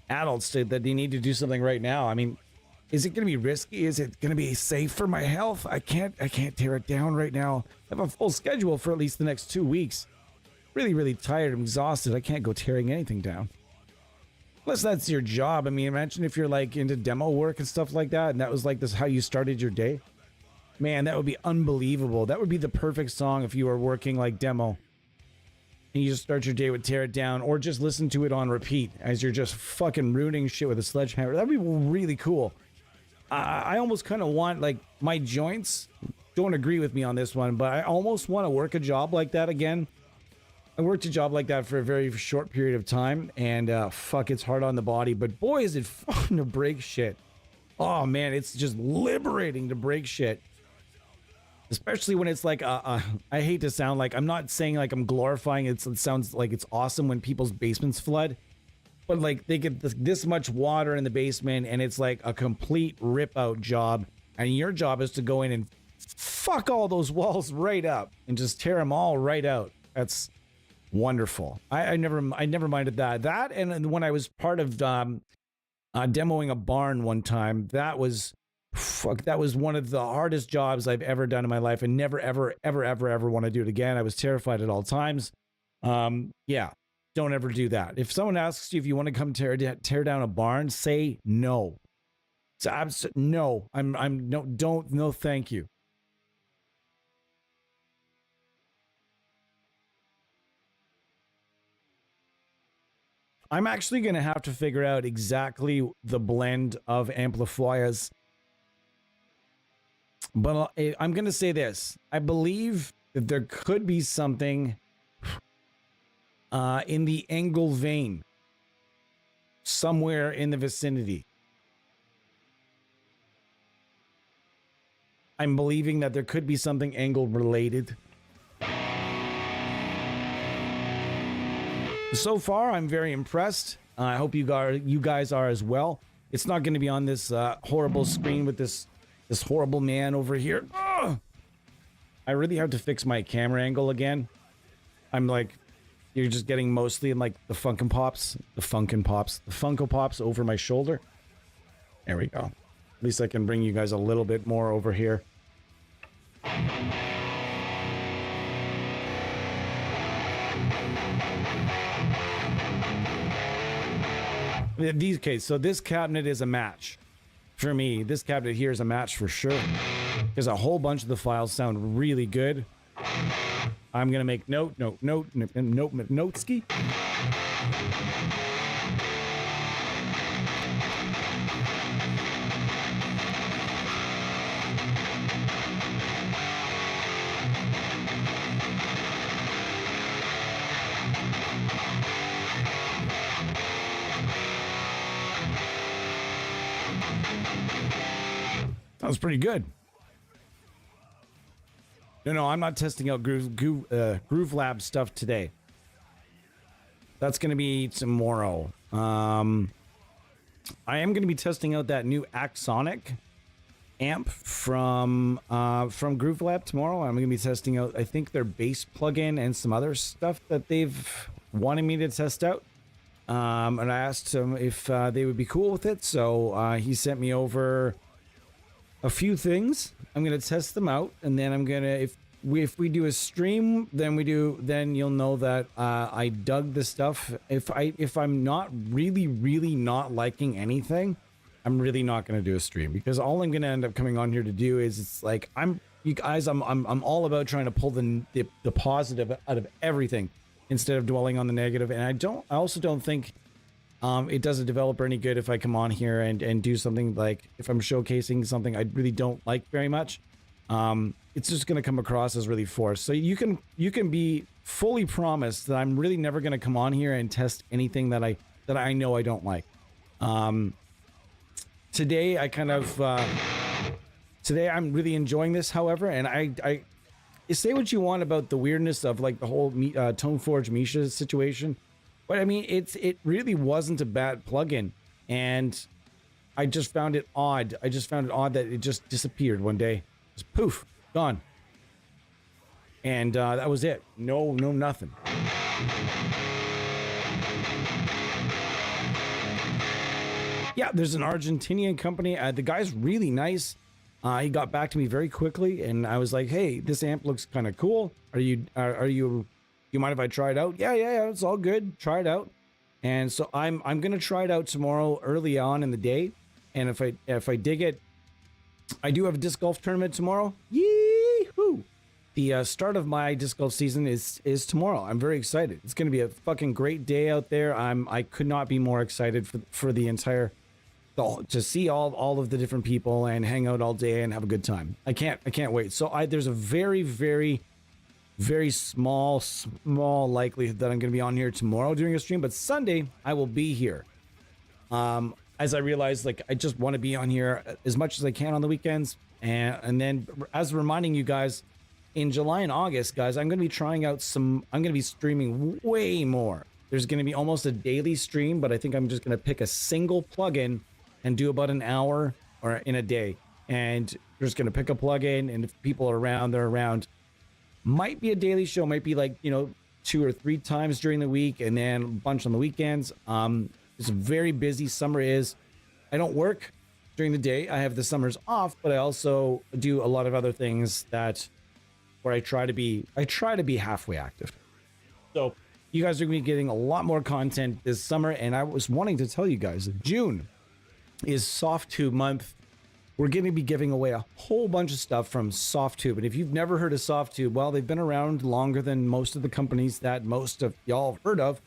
adults that they need to do something right now. I mean, is it going to be risky? Is it going to be safe for my health? I can't tear it down right now. I have a full schedule for at least the next 2 weeks. Really, really tired. I'm exhausted. I can't go tearing anything down. Unless that's your job. I mean, imagine if you're like into demo work and stuff like that, and that was like this how you started your day. Man, that would be unbelievable. That would be the perfect song if you were working like demo. And you just start your day with Tear It Down, or just listen to it on repeat as you're just fucking ruining shit with a sledgehammer. That'd be really cool. I almost kind of want, like, my joints don't agree with me on this one, but I almost want to work a job like that again. I worked a job like that for a very short period of time, and fuck, it's hard on the body, but boy, is it fun to break shit. Oh man, it's just liberating to break shit. Especially when it's like, I hate to sound like, I'm not saying like I'm glorifying it. It sounds like it's awesome when people's basements flood. But like they get this much water in the basement and it's like a complete rip out job. And your job is to go in and fuck all those walls right up and just tear them all right out. That's wonderful. I never minded that. That, and when I was part of demoing a barn one time, that was one of the hardest jobs I've ever done in my life, and never ever want to do it again. I was terrified at all times. Yeah, don't ever do that. If someone asks you if you want to come tear down a barn, say no. It's no. No, thank you. I'm actually going to have to figure out exactly the blend of amplifiers. But I'm going to say this. I believe that there could be something in the angle vein somewhere in the vicinity. I'm believing that there could be something angle related. So far, I'm very impressed. I hope you guys are as well. It's not going to be on this horrible screen with this horrible man over here. Ugh! I really have to fix my camera angle again. I'm like, you're just getting mostly in like the Funko Pops over my shoulder. There we go. At least I can bring you guys a little bit more over here. So this cabinet is a match. For me, this cabinet here is a match for sure. Because a whole bunch of the files sound really good. I'm going to make noteski. That was pretty good. No, I'm not testing out Groove Lab stuff today. That's going to be tomorrow. I am going to be testing out that new Axonic amp from Groove Lab tomorrow. I'm going to be testing out, I think, their bass plugin and some other stuff that they've wanted me to test out. And I asked him if they would be cool with it. So he sent me over a few things. I'm going to test them out, and then I'm going to, if we do a stream, then you'll know that I dug the stuff. If I'm not really not liking anything, I'm really not going to do a stream, because all I'm going to end up coming on here to do is, it's like, you guys, I'm all about trying to pull the positive out of everything instead of dwelling on the negative. And I also don't think it does a developer any good if I come on here and do something like, if I'm showcasing something I really don't like very much. It's just going to come across as really forced. So you can be fully promised that I'm really never going to come on here and test anything that I know I don't like. Today I kind of today I'm really enjoying this, however, and I say what you want about the weirdness of like the whole Toneforge Misha situation, but I mean it really wasn't a bad plugin, and I just found it odd. I just found it odd that it just disappeared one day. Just poof, gone. And that was it. No nothing. Yeah, there's an Argentinian company. The guy's really nice. He got back to me very quickly, and I was like, "Hey, this amp looks kind of cool. You mind if I try it out?" Yeah, it's all good. Try it out. And so I'm gonna try it out tomorrow early on in the day, and if I dig it, I do have a disc golf tournament tomorrow. Yee-hoo! The start of my disc golf season is tomorrow. I'm very excited. It's gonna be a fucking great day out there. I could not be more excited for the entire, to see all of the different people and hang out all day and have a good time. I can't wait. So there's a very small likelihood that I'm going to be on here tomorrow doing a stream, but Sunday I will be here. As I realize, like, I just want to be on here as much as I can on the weekends, and then as reminding you guys, in July and August, guys, I'm going to be trying out I'm going to be streaming way more. There's going to be almost a daily stream, but I think I'm just going to pick a single plugin and do about an hour or in a day. And you're just going to pick a plugin, and if people are around, they're around. Might be a daily show, might be like, 2 or 3 times during the week, and then a bunch on the weekends. It's very busy. Summer is. I don't work during the day. I have the summers off, but I also do a lot of other things where I try to be halfway active. So you guys are going to be getting a lot more content this summer, and I was wanting to tell you guys that June is SoftTube month. We're going to be giving away a whole bunch of stuff from SoftTube. And if you've never heard of SoftTube, well, they've been around longer than most of the companies that most of y'all have heard of.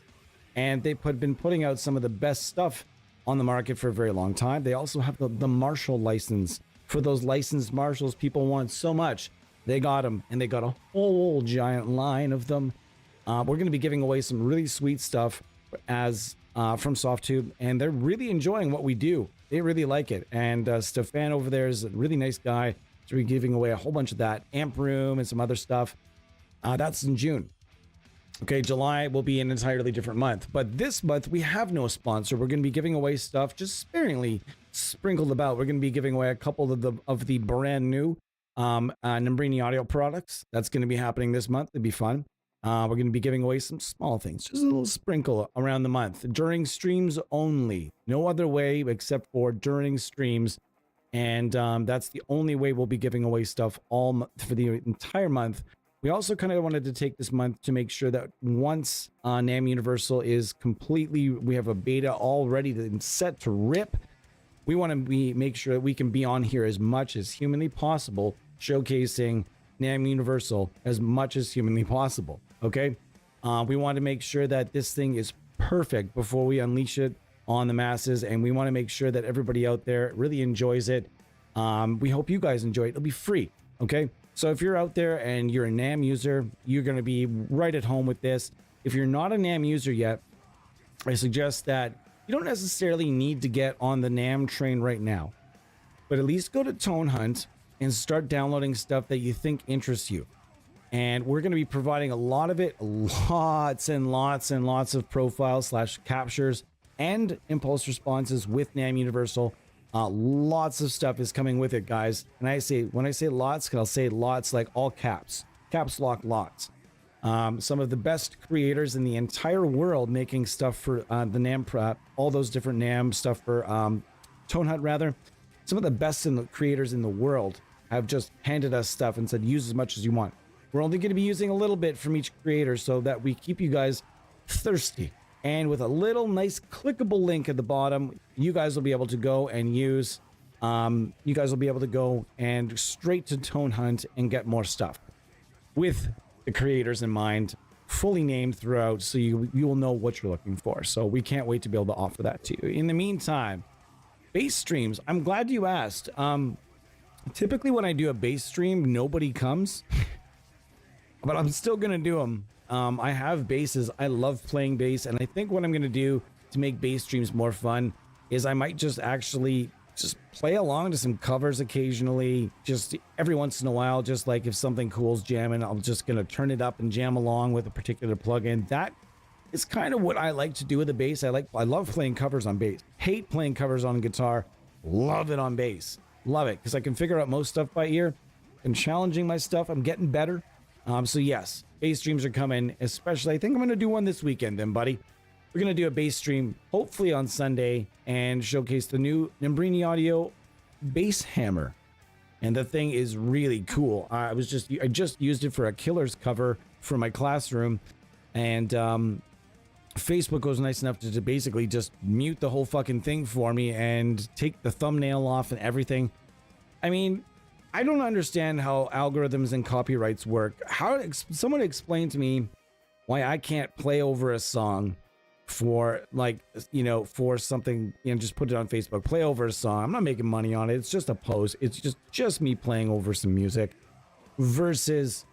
And they've been putting out some of the best stuff on the market for a very long time. They also have the Marshall license. For those licensed Marshalls people want so much, they got them. And they got a whole giant line of them. We're going to be giving away some really sweet stuff from SoftTube. And they're really enjoying what we do. They really like it. And Stefan over there is a really nice guy. So we're giving away a whole bunch of that. Amp Room and some other stuff. That's in June. Okay, July will be an entirely different month. But this month, we have no sponsor. We're going to be giving away stuff just sparingly sprinkled about. We're going to be giving away a couple of the brand new Nambrini audio products. That's going to be happening this month. It'll be fun. We're going to be giving away some small things, just a little sprinkle around the month, during streams only. No other way except for during streams. And that's the only way we'll be giving away stuff for the entire month. We also kind of wanted to take this month to make sure that once NAMM Universal is we have a beta all ready to set to rip. We want to make sure that we can be on here as much as humanly possible, showcasing NAMM Universal as much as humanly possible. Okay, we want to make sure that this thing is perfect before we unleash it on the masses, and we want to make sure that everybody out there really enjoys it. We hope you guys enjoy it. It'll be free. Okay, so if you're out there and you're a NAMM user, you're going to be right at home with this. If you're not a NAMM user yet, I suggest that you don't necessarily need to get on the NAMM train right now, but at least go to Tone Hunt and start downloading stuff that you think interests you. And we're going to be providing a lot of it, lots and lots of profiles / captures and impulse responses with NAMM Universal. Lots of stuff is coming with it, guys. And when I say lots, because I'll say lots like all caps lock lots. Some of the best creators in the entire world making stuff for the NAMM, all those different NAMM stuff for Tone Hunt, rather. Some of the best creators in the world have just handed us stuff and said, use as much as you want. We're only going to be using a little bit from each creator so that we keep you guys thirsty. And with a little nice clickable link at the bottom, you guys will be able to go and use, you guys will be able to go and straight to Tone Hunt and get more stuff with the creators in mind, fully named throughout, so you will know what you're looking for. So we can't wait to be able to offer that to you. In the meantime, base streams, I'm glad you asked. Typically when I do a base stream, nobody comes, but I'm still gonna do them. I have basses. I love playing bass, and I think what I'm gonna do to make bass streams more fun is I might just actually just play along to some covers occasionally, just every once in a while. Just like if something cool's jamming, I'm just gonna turn it up and jam along with a particular plugin. That is kind of what I like to do with the bass. I love playing covers on bass. Hate playing covers on guitar. Love it on bass. Love it because I can figure out most stuff by ear. I'm challenging my stuff. I'm getting better. So yes, bass streams are coming. Especially, I think I'm gonna do one this weekend. Then, buddy. We're going to do a bass stream, hopefully on Sunday, and showcase the new Nambrini Audio bass hammer. And the thing is really cool. I just used it for a Killers cover for my classroom, and Facebook was nice enough to basically just mute the whole fucking thing for me and take the thumbnail off and everything. I mean, I don't understand how algorithms and copyrights work. Someone explain to me why I can't play over a song for, like, you know, for something, you know, just put it on Facebook, play over a song. I'm not making money on it. It's just a post. It's just me playing over some music versus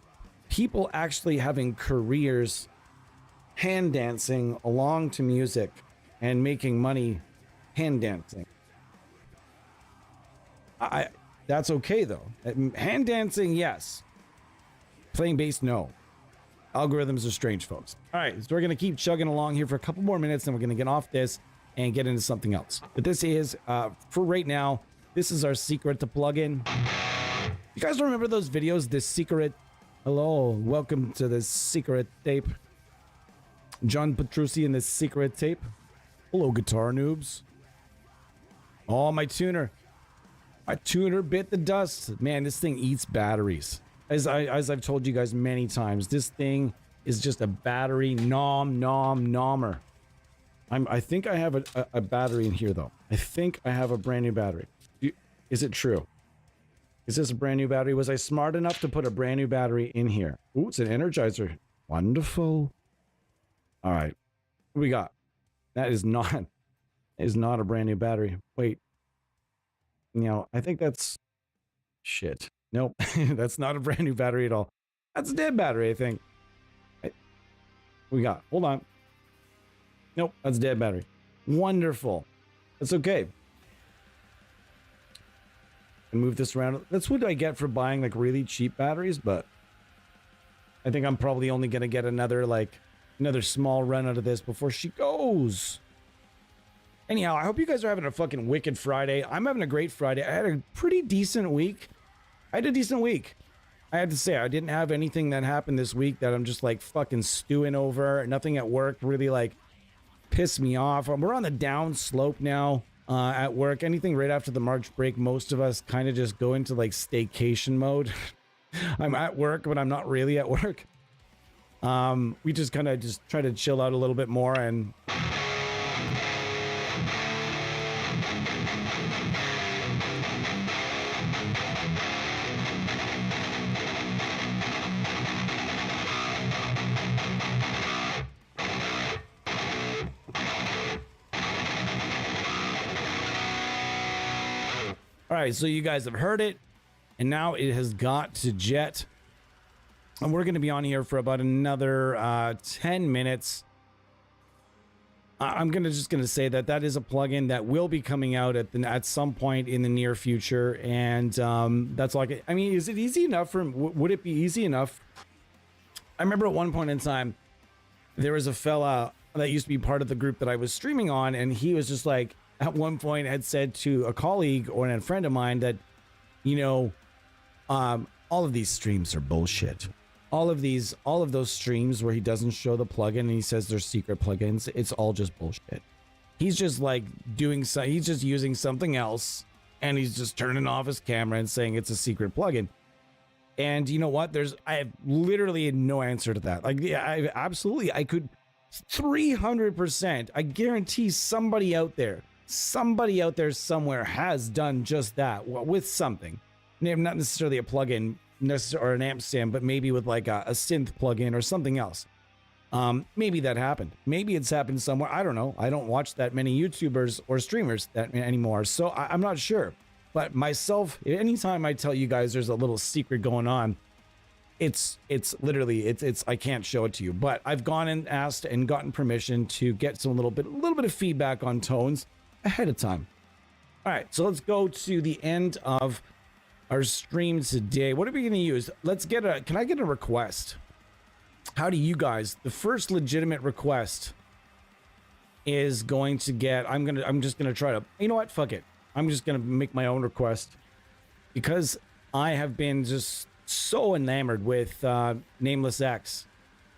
people actually having careers hand dancing along to music and making money hand dancing. That's okay though. Hand dancing, yes. Playing bass, no. Algorithms are strange, folks. All right, so we're going to keep chugging along here for a couple more minutes, and we're going to get off this and get into something else. But this is, for right now, this is our secret to plugin. You guys remember those videos, this secret? Hello, welcome to this secret tape. John Petrucci in this secret tape. Hello, guitar noobs. Oh, my tuner. My tuner bit the dust. Man, this thing eats batteries. As I've told you guys many times, this thing is just a battery nommer. I think I have a battery in here, though. I think I have a brand new battery. Is it true? Is this a brand new battery? Was I smart enough to put a brand new battery in here? Ooh, it's an Energizer. Wonderful. All right. What we got? That is not a brand new battery. Wait. You know, I think that's shit. Nope, that's not a brand new battery at all. That's a dead battery, I think. We got, hold on. Nope, that's a dead battery. Wonderful. That's okay. And move this around. That's what I get for buying like really cheap batteries, but I think I'm probably only gonna get another small run out of this before she goes. Anyhow, I hope you guys are having a fucking wicked Friday. I'm having a great Friday. I had a pretty decent week. I had to say, I didn't have anything that happened this week that I'm just like fucking stewing over. Nothing at work really like pissed me off. We're on the down slope now at work. Anything right after the March break, most of us kind of just go into like staycation mode. I'm at work, but I'm not really at work. We just kind of just try to chill out a little bit more and... All right, so you guys have heard it, and now it has got to jet. And we're going to be on here for about another 10 minutes. I'm just going to say that is a plugin that will be coming out at some point in the near future, and that's like, I mean, is it easy enough for? Would it be easy enough? I remember at one point in time, there was a fella that used to be part of the group that I was streaming on, and he was just like, at one point had said to a colleague or a friend of mine that, you know, all of these streams are bullshit. All of those streams where he doesn't show the plugin and he says they're secret plugins, it's all just bullshit. He's just like he's just using something else and he's just turning off his camera and saying it's a secret plugin. And you know what? I have literally no answer to that. Like, yeah, I could 300%. I guarantee somebody out there somewhere has done just that with something. Not necessarily a plugin or an amp stand, but maybe with like a synth plugin or something else. Maybe that happened. Maybe it's happened somewhere. I don't know. I don't watch that many YouTubers or streamers that anymore, so I'm not sure. But myself, anytime I tell you guys there's a little secret going on, it's literally I can't show it to you. But I've gone and asked and gotten permission to get some little bit of feedback on tones ahead of time. All right, so let's go to the end of our stream today. What are we going to use? Can I get a request? How do you guys? The first legitimate request is going to get. I'm just gonna try to. You know what? Fuck it. I'm just gonna make my own request because I have been just so enamored with Nameless X.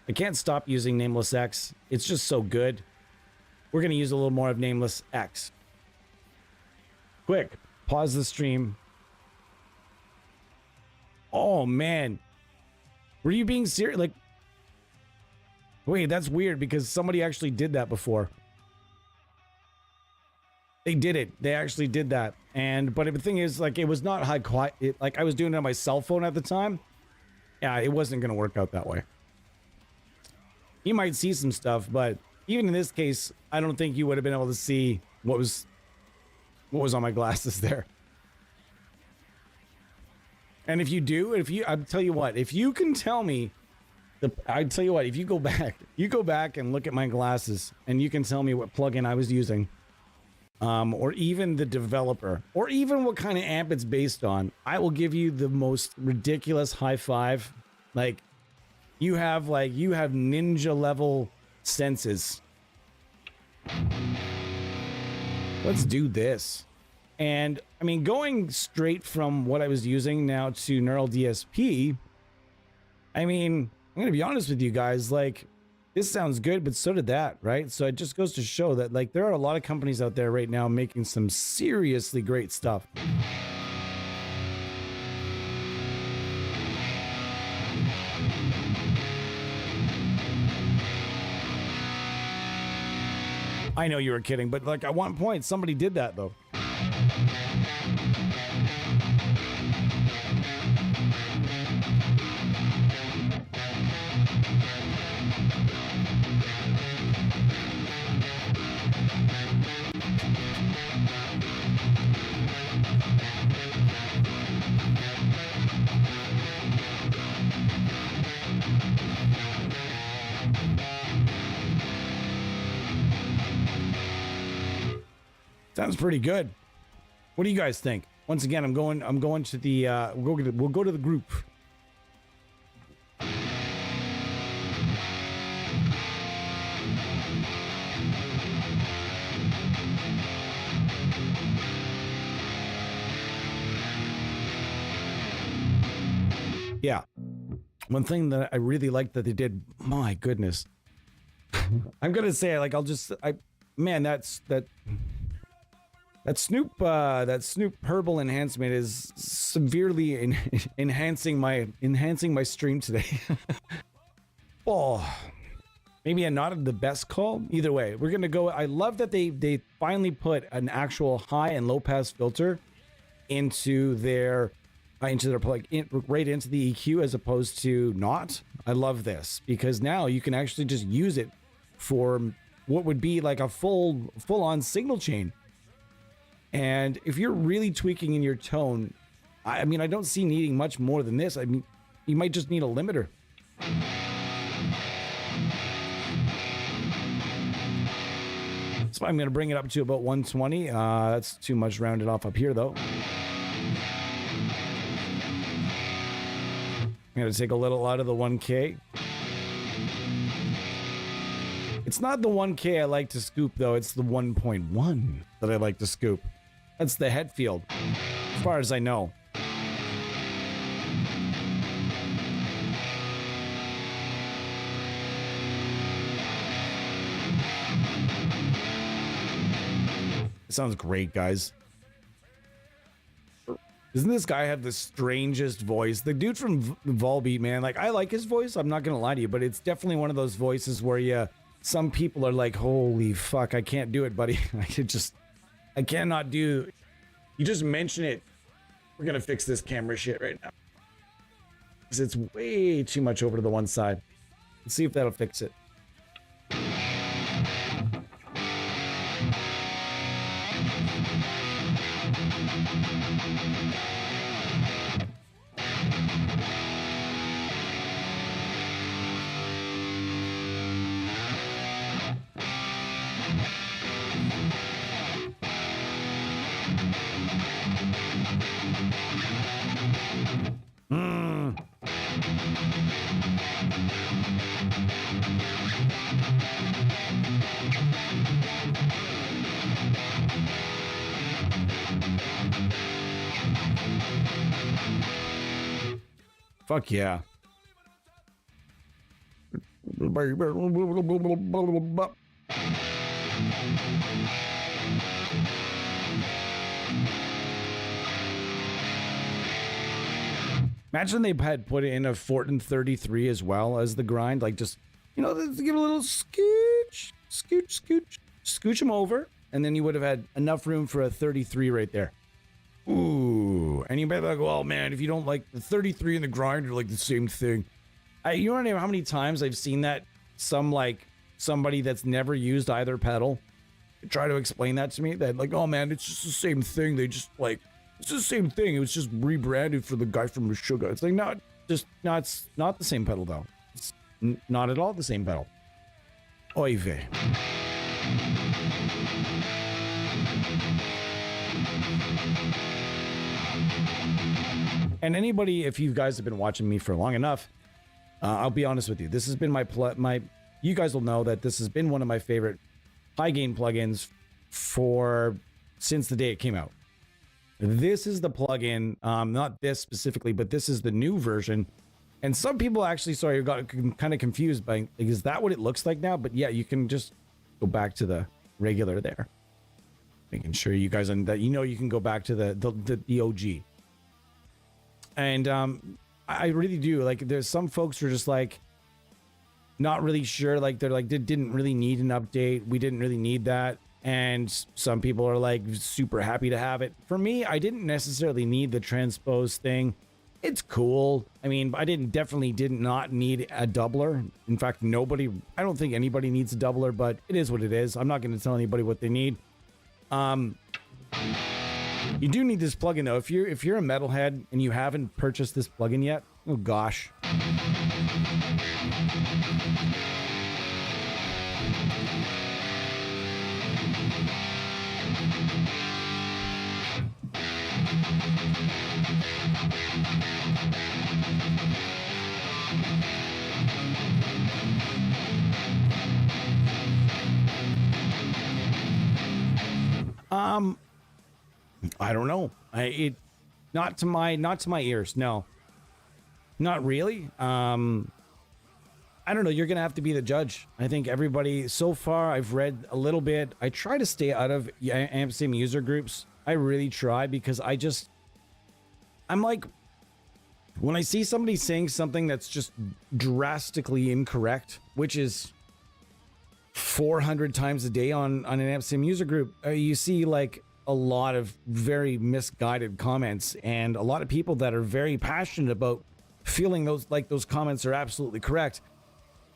I can't stop using Nameless X. It's just so good. We're gonna use a little more of Nameless X. Quick, pause the stream. Oh man, were you being serious? Like, wait, that's weird because somebody actually did that before. They did it. They actually did that. But the thing is, like, it was not high quality. Like, I was doing it on my cell phone at the time. Yeah, it wasn't going to work out that way. You might see some stuff, but even in this case, I don't think you would have been able to see what was on my glasses there. And if you do, I'll tell you what, if you can tell me, if you go back and look at my glasses and you can tell me what plugin I was using, or even the developer, or even what kind of amp it's based on, I will give you the most ridiculous high five. Like, you have ninja level senses. Let's do this. And I mean, going straight from what I was using now to Neural DSP, I mean, I'm going to be honest with you guys, like, this sounds good, but so did that, right? So it just goes to show that, like, there are a lot of companies out there right now making some seriously great stuff. I know you were kidding, but, like, at one point, somebody did that, though. Sounds pretty good. What do you guys think? Once again, I'm going to the we'll go to the group. Yeah. One thing that I really liked that they did, my goodness. I'm going to say, like, man, that Snoop herbal enhancement is severely enhancing my stream today. Oh, maybe not the best call. Either way, we're gonna go. I love that they finally put an actual high and low pass filter into their plug right into the EQ as opposed to not. I love this because now you can actually just use it for what would be like a full on signal chain. And if you're really tweaking in your tone, I mean, I don't see needing much more than this. I mean, you might just need a limiter. So I'm going to bring it up to about 120. That's too much rounded off up here, though. I'm going to take a little out of the 1K. It's not the 1K I like to scoop, though. It's the 1.1 that I like to scoop. That's the head field, as far as I know. It sounds great, guys. Doesn't this guy have the strangest voice? The dude from Volbeat, man, like I like his voice. I'm not gonna lie to you, but it's definitely one of those voices where some people are like, holy fuck, I can't do it, buddy. I cannot do. You just mention it. We're gonna fix this camera shit right now. Because it's way too much over to the one side. Let's see if that'll fix it. Fuck yeah. Imagine they had put in a Fortin 33 as well as the grind. Like just, you know, give a little scooch them over. And then you would have had enough room for a 33 right there. Ooh. And you might be like, well, man, if you don't like the 33 and the grind are like the same thing. You don't know how many times I've seen that somebody that's never used either pedal try to explain that to me, that like, oh man, it's just the same thing. They just like, it's the same thing. It was just rebranded for the guy from Meshuggah. It's like, it's not the same pedal though. It's not at all the same pedal. Oy vey. And anybody, if you guys have been watching me for long enough, I'll be honest with you. This has been my. You guys will know that this has been one of my favorite high gain plugins since the day it came out. This is the plugin, not this specifically, but this is the new version. And some people actually, got kind of confused by, like, is that what it looks like now? But yeah, you can just go back to the regular there, making sure you guys that you can go back to the OG. And I really do like. There's some folks who are just like not really sure. Like they're like, they didn't really need an update. We didn't really need that. And some people are like super happy to have it. For me, I didn't necessarily need the transpose thing. It's cool. I mean, I definitely did not need a doubler. In fact, I don't think anybody needs a doubler, but it is what it is. I'm not going to tell anybody what they need. You do need this plugin though. If you're a metalhead and you haven't purchased this plugin yet, oh gosh. I don't know. Not to my ears. No, not really. I don't know. You're going to have to be the judge. I think everybody so far, I've read a little bit. I try to stay out of AmpSim user groups. I really try because I'm like, when I see somebody saying something that's just drastically incorrect, which is 400 times a day on an AmpSim user group, you see like a lot of very misguided comments and a lot of people that are very passionate about feeling those comments are absolutely correct.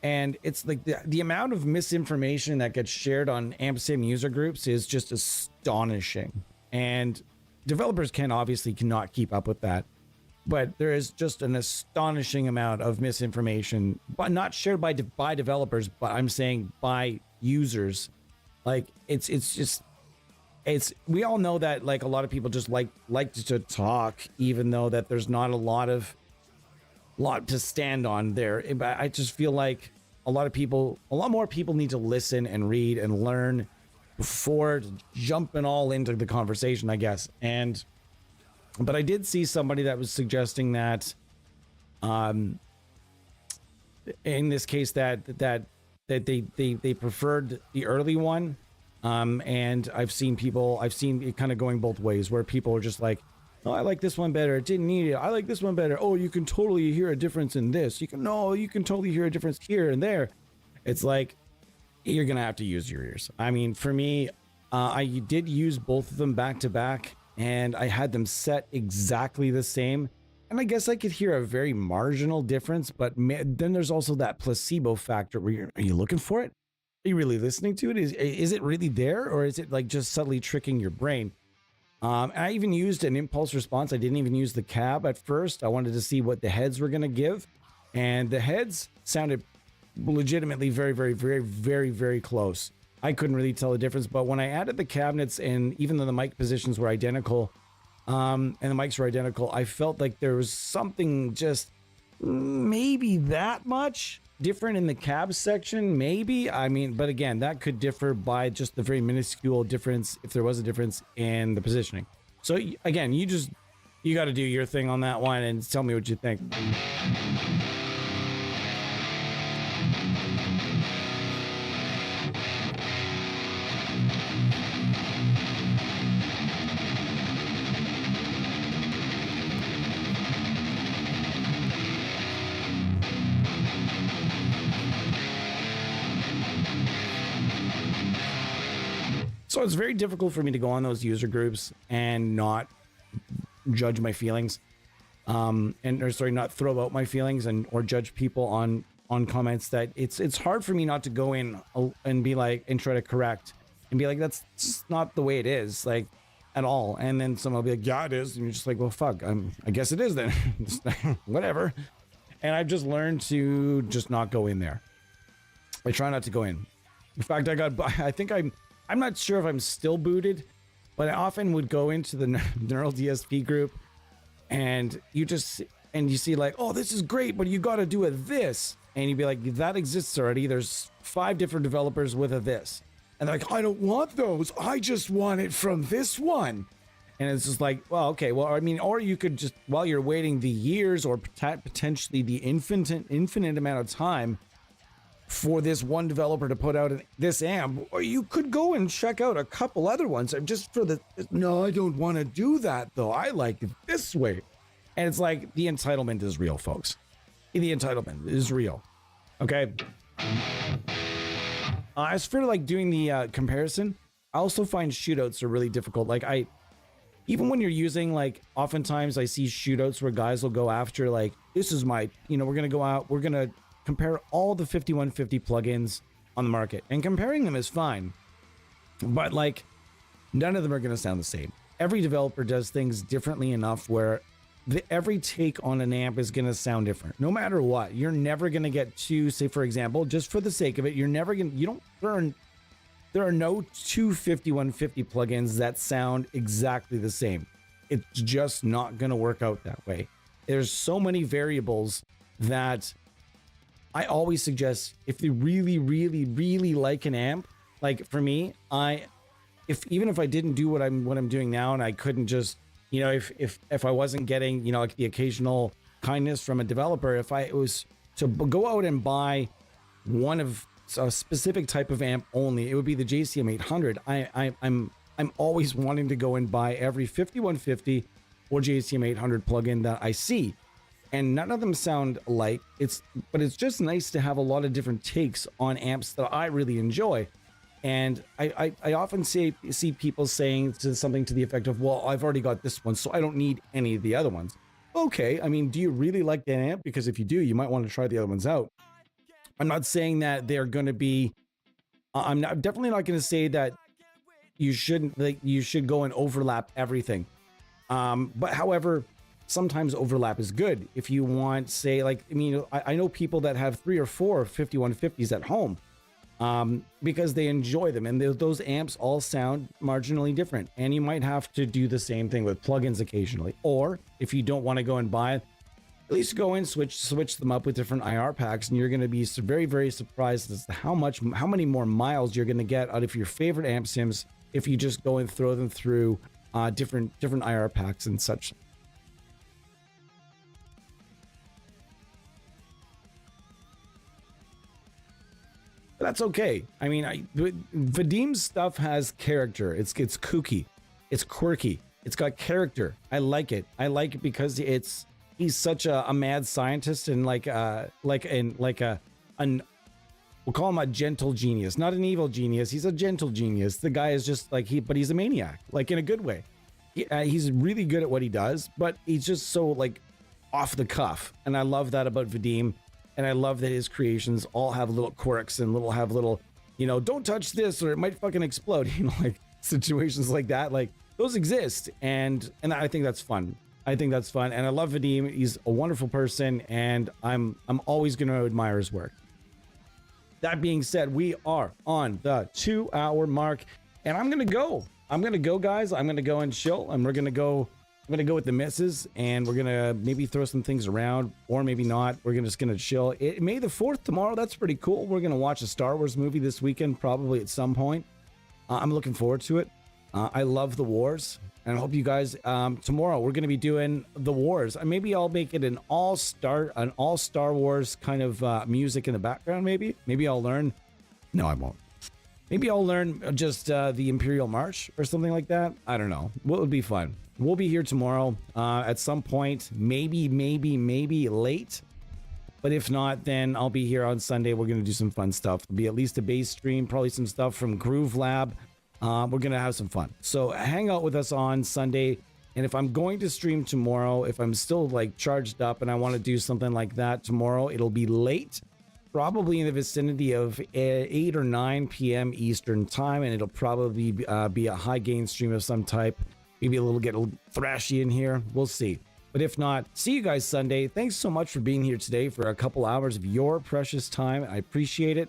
And it's like the amount of misinformation that gets shared on AmpSim user groups is just astonishing. And developers cannot keep up with that. But there is just an astonishing amount of misinformation, but not shared by developers, but I'm saying by users. Like we all know that like a lot of people just like to talk, even though that there's not a lot to stand on there. But I just feel like a lot more people need to listen and read and learn before jumping all into the conversation, I guess. But I did see somebody that was suggesting that, in this case, that they preferred the early one, and I've seen it kind of going both ways, where people are just like, Oh, I like this one better. It didn't need it. I like this one better. Oh, you can totally hear a difference in this. You can totally hear a difference here and there. It's like, you're gonna have to use your ears. I mean, for me, I did use both of them back to back, and I had them set exactly the same. And I guess I could hear a very marginal difference, but then there's also that placebo factor where are you looking for it? Are you really listening to it? Is it really there, or is it like just subtly tricking your brain? And I even used an impulse response. I didn't even use the cab at first. I wanted to see what the heads were going to give. And the heads sounded legitimately very, very, very, very, very close. I couldn't really tell the difference. But when I added the cabinets, and even though the mic positions were identical, and the mics were identical, I felt like there was something just maybe that much different in the cab section, maybe. I mean, but again, that could differ by just the very minuscule difference, if there was a difference in the positioning. So again, you got to do your thing on that one and tell me what you think. So it's very difficult for me to go on those user groups and not judge my feelings, not throw out my feelings or judge people on comments. That it's hard for me not to go in and be like, and try to correct and be like, that's just not the way it is, like, at all. And then someone will be like, yeah, it is. And you're just like, well, fuck, I guess it is then. Whatever. And I've just learned to just not go in there. I try not to go in. In fact, I'm not sure if I'm still booted, but I often would go into the Neural DSP group, and you see like, oh, this is great, but you got to do a this. And you'd be like, that exists already. There's 5 different developers with a this. And they're like, I don't want those. I just want it from this one. And it's just like, well, okay, well, I mean, or you could just, while you're waiting the years or potentially the infinite amount of time for this one developer to put out this amp, or you could go and check out a couple other ones. I'm just no, I don't want to do that though. I like it this way. And it's like, the entitlement is real, folks. The entitlement is real. Okay. As for like doing the comparison, I also find shootouts are really difficult. Like even when you're using, like, oftentimes I see shootouts where guys will go after, like, this is my, we're going to go out, we're going to compare all the 5150 plugins on the market, and comparing them is fine, but like, none of them are going to sound the same. Every developer does things differently enough where every take on an amp is going to sound different. No matter what, you're never going to get to, say, for example, just for the sake of it, there are no two 5150 plugins that sound exactly the same. It's just not going to work out that way. There's so many variables that I always suggest, if you really, really, really like an amp, like for me, even if I didn't do what I'm doing now, and I couldn't just, if I wasn't getting, like the occasional kindness from a developer, if I was to go out and buy one of a specific type of amp only, it would be the JCM 800. I'm always wanting to go and buy every 5150 or JCM 800 plugin that I see. And none of them sound alike. But it's just nice to have a lot of different takes on amps that I really enjoy. And I often see people saying something to the effect of, well, I've already got this one, so I don't need any of the other ones. Okay, I mean, do you really like that amp? Because if you do, you might want to try the other ones out. I'm not saying that they're going to be, I'm definitely not going to say that you should go and overlap everything. But however, sometimes overlap is good. If you want, say, like, I know people that have 3 or 4 5150s at home, because they enjoy them, and those amps all sound marginally different. And you might have to do the same thing with plugins occasionally. Or if you don't want to go and buy it, at least go and switch them up with different IR packs, and you're going to be very, very surprised as to how many more miles you're going to get out of your favorite amp sims if you just go and throw them through different IR packs and such. That's okay. Vadim's stuff has character. It's kooky. It's quirky. It's got character. I like it. I like it because he's such a mad scientist and we'll call him a gentle genius, not an evil genius. He's a gentle genius. The guy is just like but he's a maniac, like in a good way. He's really good at what he does, but he's just so like off the cuff. And I love that about Vadim. And I love that his creations all have little quirks and have little, don't touch this or it might fucking explode. Like situations like that, like those exist. And I think that's fun. And I love Vadim. He's a wonderful person, and I'm always going to admire his work. That being said, we are on the 2-hour mark, and I'm going to go, guys. I'm going to go and chill, and I'm going to go with the missus, and we're going to maybe throw some things around, or maybe not. We're just going to chill. May the 4th tomorrow. That's pretty cool. We're going to watch a Star Wars movie this weekend, probably at some point. I'm looking forward to it. I love the wars, and I hope you guys, tomorrow we're going to be doing the wars. Maybe I'll make it an all Star Wars kind of music in the background. Maybe I'll learn. No, I won't. Maybe I'll learn just the Imperial March or something like that. I don't know. What would be fun? We'll be here tomorrow at some point, maybe late. But if not, then I'll be here on Sunday. We're going to do some fun stuff. There'll be at least a base stream, probably some stuff from Groove Lab. We're going to have some fun. So hang out with us on Sunday. And if I'm going to stream tomorrow, if I'm still like charged up and I want to do something like that tomorrow, it'll be late, probably in the vicinity of 8 or 9 p.m. Eastern time. And it'll probably be a high gain stream of some type. Maybe get a little thrashy in here. We'll see. But if not, see you guys Sunday. Thanks so much for being here today for a couple hours of your precious time. I appreciate it.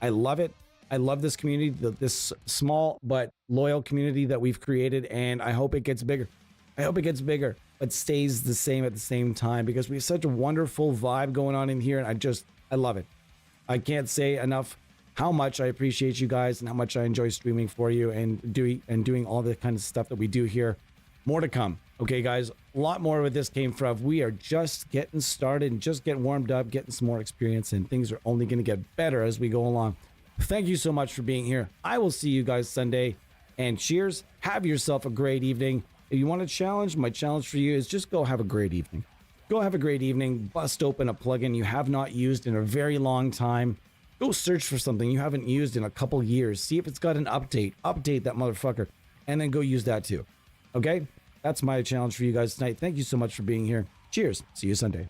I love it. I love this community, this small but loyal community that we've created, and I hope it gets bigger. But stays the same at the same time, because we have such a wonderful vibe going on in here, and I love it. I can't say enough how much I appreciate you guys and how much I enjoy streaming for you and doing all the kind of stuff that we do here. More to come. Okay, guys, a lot more of this came from. We are just getting started and just getting warmed up, getting some more experience, and things are only going to get better as we go along. Thank you so much for being here. I will see you guys Sunday, and cheers. Have yourself a great evening. If you want a challenge, my challenge for you is just go have a great evening. Go have a great evening. Bust open a plugin you have not used in a very long time. Go search for something you haven't used in a couple years. See if it's got an update. Update that motherfucker, and then go use that too. Okay? That's my challenge for you guys tonight. Thank you so much for being here. Cheers. See you Sunday.